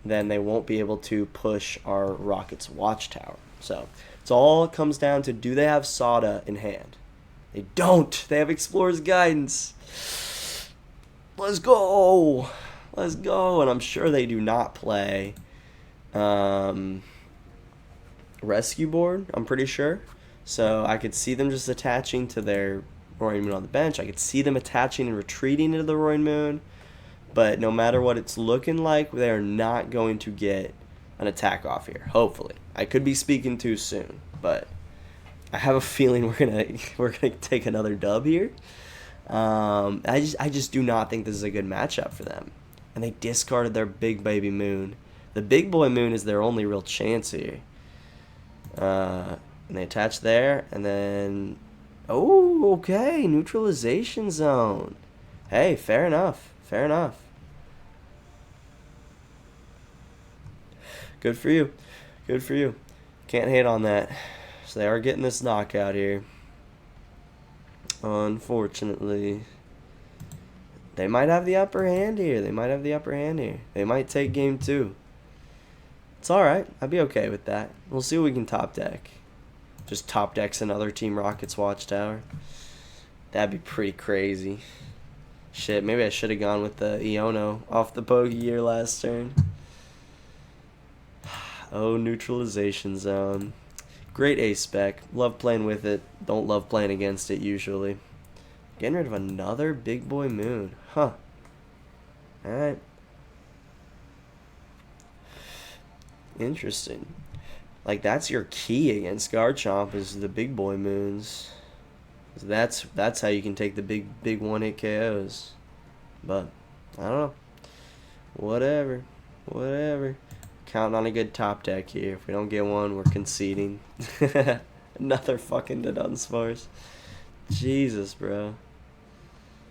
then they won't be able to push our Rocket's Watchtower. So it's all comes down to, do they have Sada in hand? They don't. They have Explorer's Guidance. Let's go. Let's go. And I'm sure they do not play Rescue Board, I'm pretty sure. So I could see them just attaching to their Roaring Moon on the bench. I could see them attaching and retreating into the Roaring Moon. But no matter what it's looking like, they're not going to get an attack off here, hopefully. I could be speaking too soon, but I have a feeling we're gonna take another dub here. I just do not think this is a good matchup for them. And they discarded their big baby moon. The big boy moon is their only real chance here. And they attach there, and then, oh, okay, neutralization zone. Hey, fair enough. Fair enough. Good for you. Good for you. Can't hate on that. So they are getting this knockout here. Unfortunately. They might have the upper hand here. They might have the upper hand here. They might take game 2. It's alright. I'd be okay with that. We'll see what we can top deck. Just top decks another Team Rocket's Watchtower. That'd be pretty crazy. Shit, maybe I should have gone with the Iono off the Pokegear last turn. Oh, neutralization zone. Great ace spec. Love playing with it. Don't love playing against it usually. Getting rid of another big boy moon. Huh. Alright. Interesting. Like, that's your key against Garchomp, is the big boy moons. That's how you can take the big one-hit KOs. But I don't know. Whatever. Counting on a good top deck here. If we don't get one, we're conceding. Another fucking Dunsparce. Jesus, bro.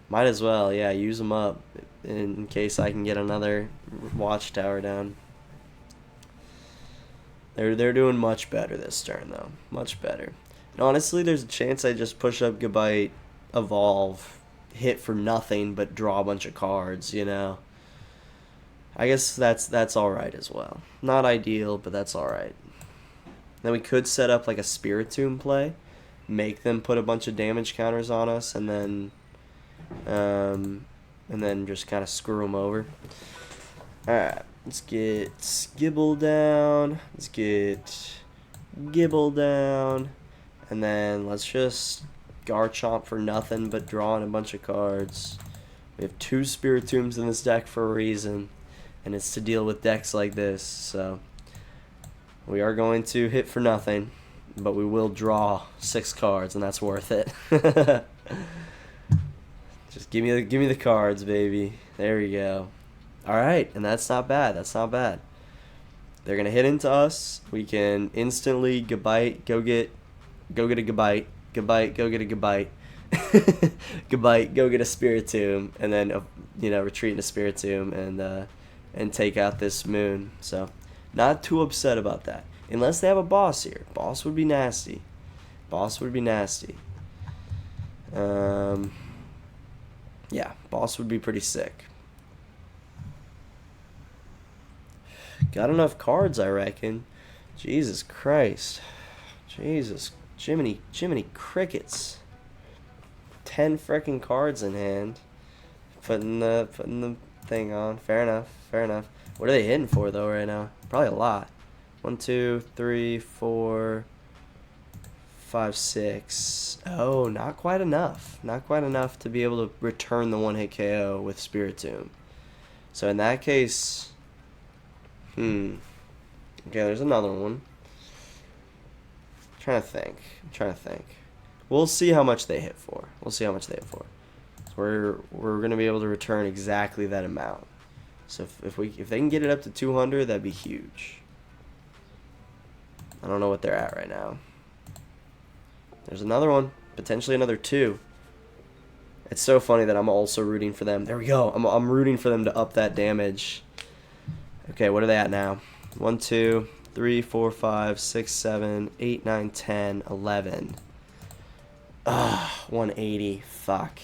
Might as well, yeah, use them up in case I can get another Watchtower down. They're doing much better this turn, though. Much better. And honestly, there's a chance I just push up Gabite, evolve, hit for nothing, but draw a bunch of cards, you know? I guess that's alright as well. Not ideal, but that's alright. Then we could set up like a Spiritomb play, make them put a bunch of damage counters on us, and then just kind of screw them over. Alright, let's get Gible down. Let's get Gible down. And then let's just Garchomp for nothing but drawing a bunch of cards. We have 2 Spiritombs in this deck for a reason, and it's to deal with decks like this. So we are going to hit for nothing, but we will draw 6 cards, and that's worth it. Just give me the cards, baby. There we go. All right, and that's not bad. That's not bad. They're gonna hit into us. We can instantly Gabite, go get a Gabite. Gabite, go get a Gabite. Gabite, go get a Spiritomb, and then retreat into Spiritomb and take out this moon. So not too upset about that, unless they have a boss here. Boss would be nasty. Boss would be nasty. Yeah, boss would be pretty sick. Got enough cards, I reckon. Jesus Christ. Jesus. Jiminy crickets. 10 frickin' cards in hand. Putting the thing on. Fair enough. What are they hitting for though right now? Probably a lot. 1, 2, 3, 4, 5, 6. Oh, not quite enough. Not quite enough to be able to return the one-hit KO with Spiritomb. So in that case, okay, there's another one. I'm trying to think. We'll see how much they hit for. So we're gonna be able to return exactly that amount. So if they can get it up to 200, that'd be huge. I don't know what they're at right now. There's another one, potentially another 2. It's so funny that I'm also rooting for them. There we go. I'm rooting for them to up that damage. Okay, what are they at now? 1, 2, 3, 4, 5, 6, 7, 8, 9, 10, 11. 180. Fuck.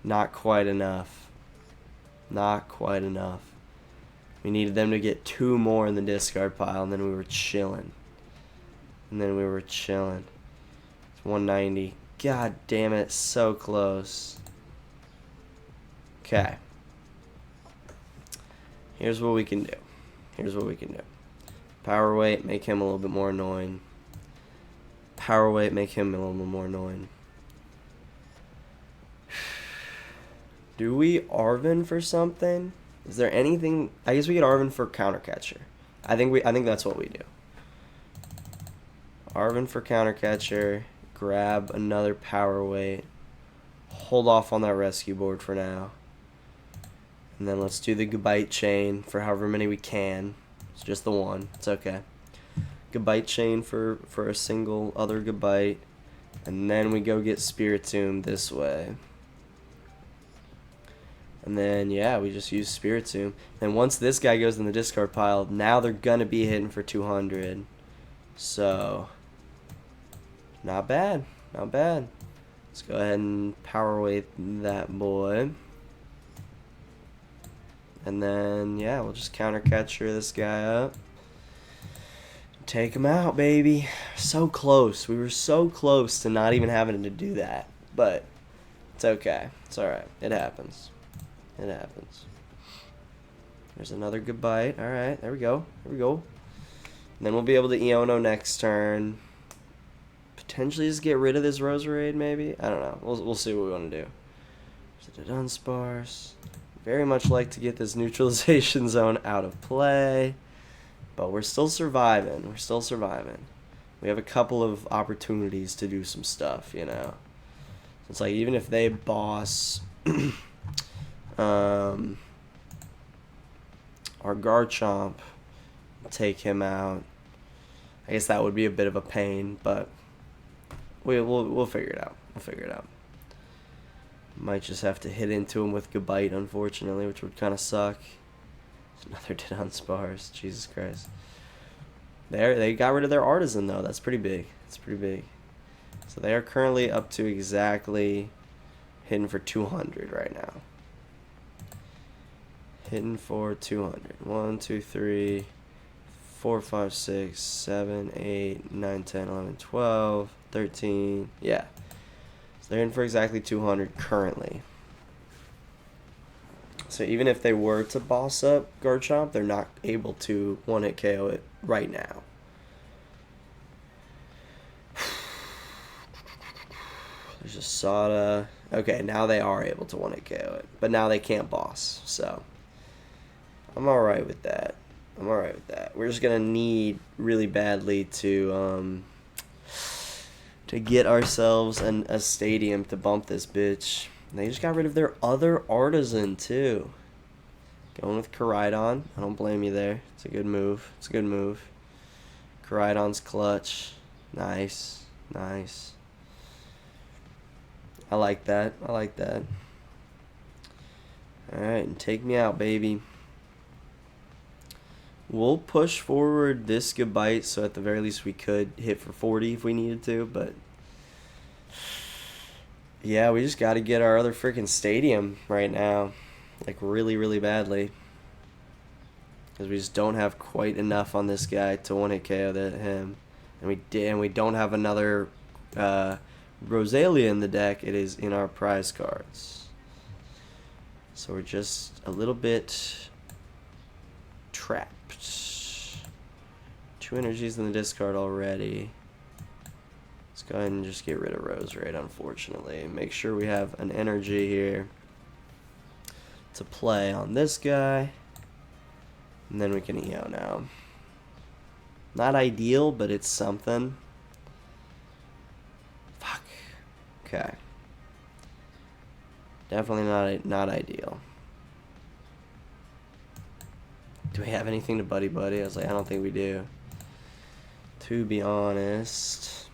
Not quite enough. Not quite enough. We needed them to get 2 more in the discard pile, and then we were chilling. It's 190. God damn it, so close. Okay. Here's what we can do. Power weight, make him a little bit more annoying. Power weight, make him a little bit more annoying. Do we Arven for something? Is there anything? I guess we could Arven for counter catcher. I think that's what we do. Arven for counter catcher. Grab another power weight. Hold off on that rescue board for now. And then let's do the Gabite chain for however many we can. It's just the one. It's okay. Gabite chain for a single other Gabite. And then we go get Spiritomb this way. And then, yeah, we just use Spiritomb. And once this guy goes in the discard pile, now they're going to be hitting for 200. So, not bad. Not bad. Let's go ahead and power weight that boy. And then, yeah, we'll just counter catcher this guy up. Take him out, baby. So close. We were so close to not even having to do that. But it's okay. It's alright. It happens. It happens. There's another Gabite. Alright, there we go. There we go. And then we'll be able to Iono next turn. Potentially just get rid of this Roserade, maybe? I don't know. We'll see what we want to do. There's a Dunsparce. Very much like to get this neutralization zone out of play. But we're still surviving. We're still surviving. We have a couple of opportunities to do some stuff, you know. It's like even if they boss our Garchomp, take him out. I guess that would be a bit of a pain, but we'll figure it out. We'll figure it out. Might just have to hit into him with Gabite, unfortunately, which would kind of suck. Another Dunsparce. Jesus Christ. They got rid of their Artisan, though. That's pretty big. That's pretty big. So they are currently up to exactly hitting for 200 right now. Hitting for 200. 1, 2, 3, 4, 5, 6, 7, 8, 9, 10, 11, 12, 13. Yeah. So they're in for exactly 200 currently. So even if they were to boss up Garchomp, they're not able to one-hit KO it right now. There's a Sada. Okay, now they are able to one-hit KO it. But now they can't boss, so I'm alright with that. I'm alright with that. We're just going to need really badly to get ourselves a stadium to bump this bitch. They just got rid of their other Artisan, too. Going with Koraidon. I don't blame you there. It's a good move. It's a good move. Koraidon's clutch. Nice. Nice. I like that. I like that. Alright, and take me out, baby. We'll push forward this Gabite, so at the very least we could hit for 40 if we needed to, but yeah, we just got to get our other freaking stadium right now, like really, really badly, because we just don't have quite enough on this guy to one-hit KO him, and we don't have another Roselia in the deck. It is in our prize cards, so we're just a little bit trapped. 2 energies in the discard already. Let's go ahead and just get rid of Roserade, unfortunately. Make sure we have an energy here to play on this guy. And then we can EO now. Not ideal, but it's something. Fuck. Okay. Definitely not ideal. Do we have anything to Buddy-Buddy? I was like, I don't think we do. To be honest,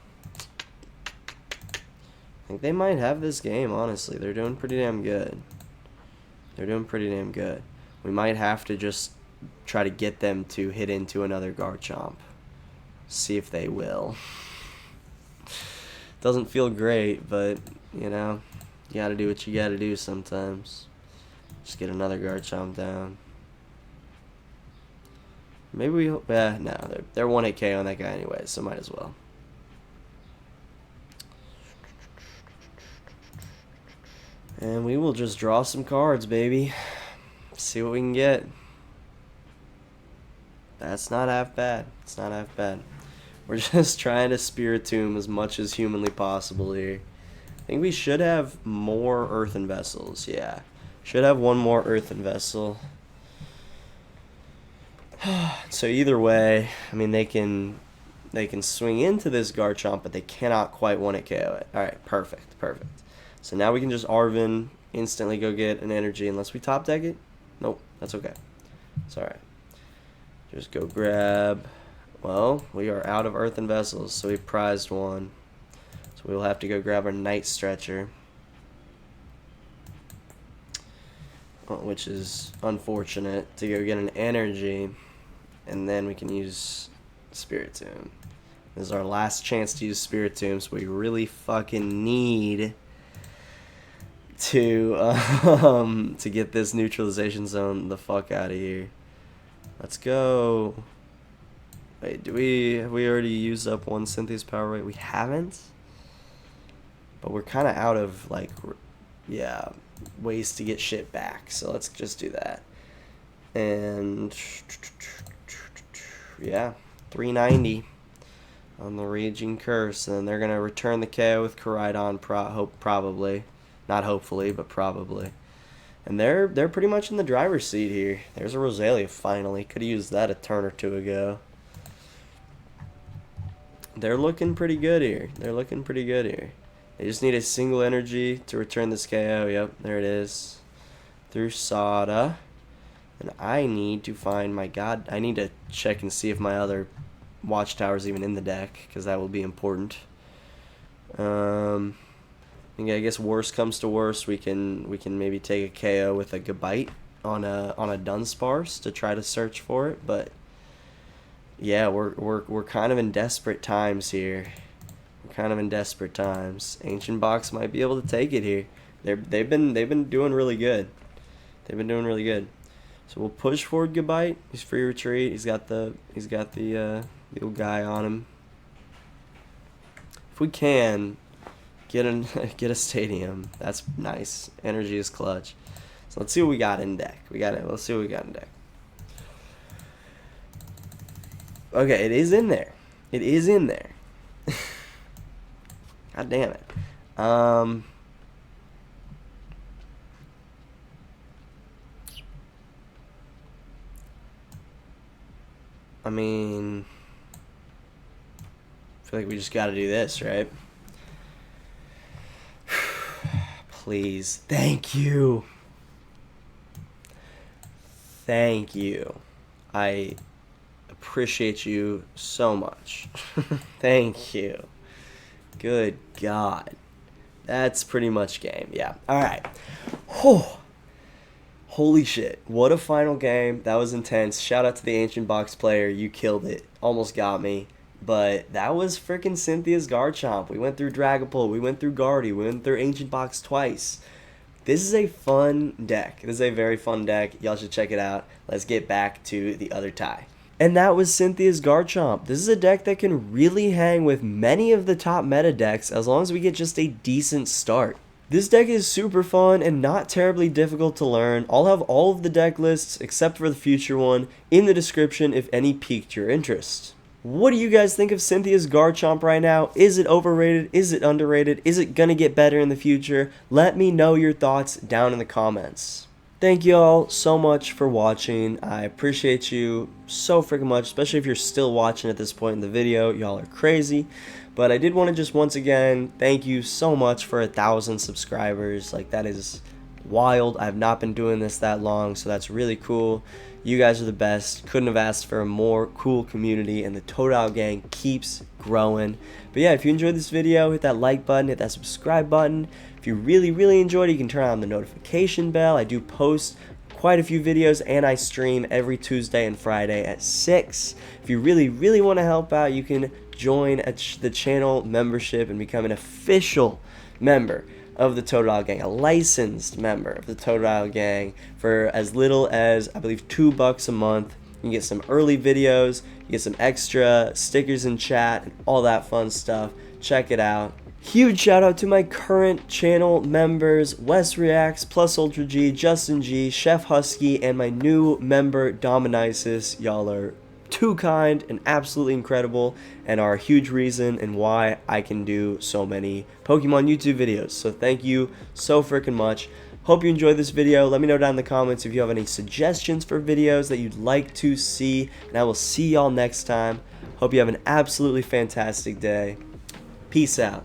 I think they might have this game, honestly. They're doing pretty damn good. They're doing pretty damn good. We might have to just try to get them to hit into another Garchomp. See if they will. Doesn't feel great, but, you know, you gotta do what you gotta do sometimes. Just get another Garchomp down. Maybe we... no, they're 1 KO on that guy anyway, so might as well. And we will just draw some cards, baby. See what we can get. That's not half bad. It's not half bad. We're just trying to Spiritomb as much as humanly possible here. I think we should have more Earthen Vessels. Yeah. Should have one more Earthen Vessel. So either way, I mean, they can swing into this Garchomp, but they cannot quite 1 KO it. Alright, perfect, perfect. So now we can just Arven, instantly go get an energy unless we top deck it. Nope, that's okay. It's alright. Just go grab... Well, we are out of Earthen Vessels, so we prized one. So we'll have to go grab our Night Stretcher. Which is unfortunate, to go get an energy. And then we can use Spiritomb. This is our last chance to use Spiritomb, so we really fucking need to get this neutralization zone the fuck out of here. Let's go. Wait, have we already used up one Cynthia's power rate? We haven't. But we're kind of out of, like, yeah, ways to get shit back. So let's just do that. And yeah, 390 on the Raging Curse. And then they're going to return the KO with Koraidon, probably. Not hopefully, but probably. And they're pretty much in the driver's seat here. There's a Roselia finally. Could have used that a turn or two ago. They're looking pretty good here. They're looking pretty good here. They just need a single energy to return this KO. Yep, there it is. Through Sada. And I need to find my god. I need to check and see if my other Watchtower's even in the deck, because that will be important. I guess worst comes to worst, we can maybe take a KO with a Gabite on a Dunsparce to try to search for it, but yeah, we're kind of in desperate times here. We're kind of in desperate times. Ancient Box might be able to take it here. They've been doing really good. They've been doing really good. So we'll push forward Gabite. He's free retreat. He's got the little guy on him. If we can get a stadium, that's nice. Energy is clutch. So let's see what we got in deck. Let's see what we got in deck. Okay, it is in there. It is in there. God damn it. I mean, I feel like we just got to do this, right? Please. Thank you. Thank you. I appreciate you so much. Thank you. Good God. That's pretty much game. Yeah. All right. Oh. Holy shit. What a final game. That was intense. Shout out to the Ancient Box player. You killed it. Almost got me. But that was freaking Cynthia's Garchomp. We went through Dragapult. We went through Guardy. We went through Ancient Box twice. This is a fun deck. This is a very fun deck. Y'all should check it out. Let's get back to the other tie. And that was Cynthia's Garchomp. This is a deck that can really hang with many of the top meta decks as long as we get just a decent start. This deck is super fun and not terribly difficult to learn. I'll have all of the deck lists, except for the future one, in the description if any piqued your interest. What do you guys think of Cynthia's Garchomp right now? Is it overrated? Is it underrated? Is it gonna get better in the future? Let me know your thoughts down in the comments. Thank you all so much for watching. I appreciate you so freaking much, especially if you're still watching at this point in the video. Y'all are crazy. But I did want to just once again thank you so much for 1,000 subscribers. Like, that is wild. I've not been doing this that long, so that's really cool. You guys are the best. Couldn't have asked for a more cool community, and the Totodile gang keeps growing. But yeah, if you enjoyed this video, hit that like button, hit that subscribe button. If you really enjoyed it, you can turn on the notification bell. I do post quite a few videos, and I stream every Tuesday and Friday at 6. If you really want to help out, you can join the channel membership and become an official member of the Totodile gang, a licensed member of the Totodile gang for as little as, I believe, $2 a month. You can get some early videos, you get some extra stickers in chat, and all that fun stuff. Check it out. Huge shout out to my current channel members, Wes Reacts, Plus Ultra G, Justin G, Chef Husky, and my new member, Dominicis. Y'all are too kind and absolutely incredible, and are a huge reason and why I can do so many Pokemon YouTube videos. So thank you so freaking much. Hope you enjoyed this video. Let me know down in the comments if you have any suggestions for videos that you'd like to see, and I will see y'all next time. Hope you have an absolutely fantastic day. Peace out.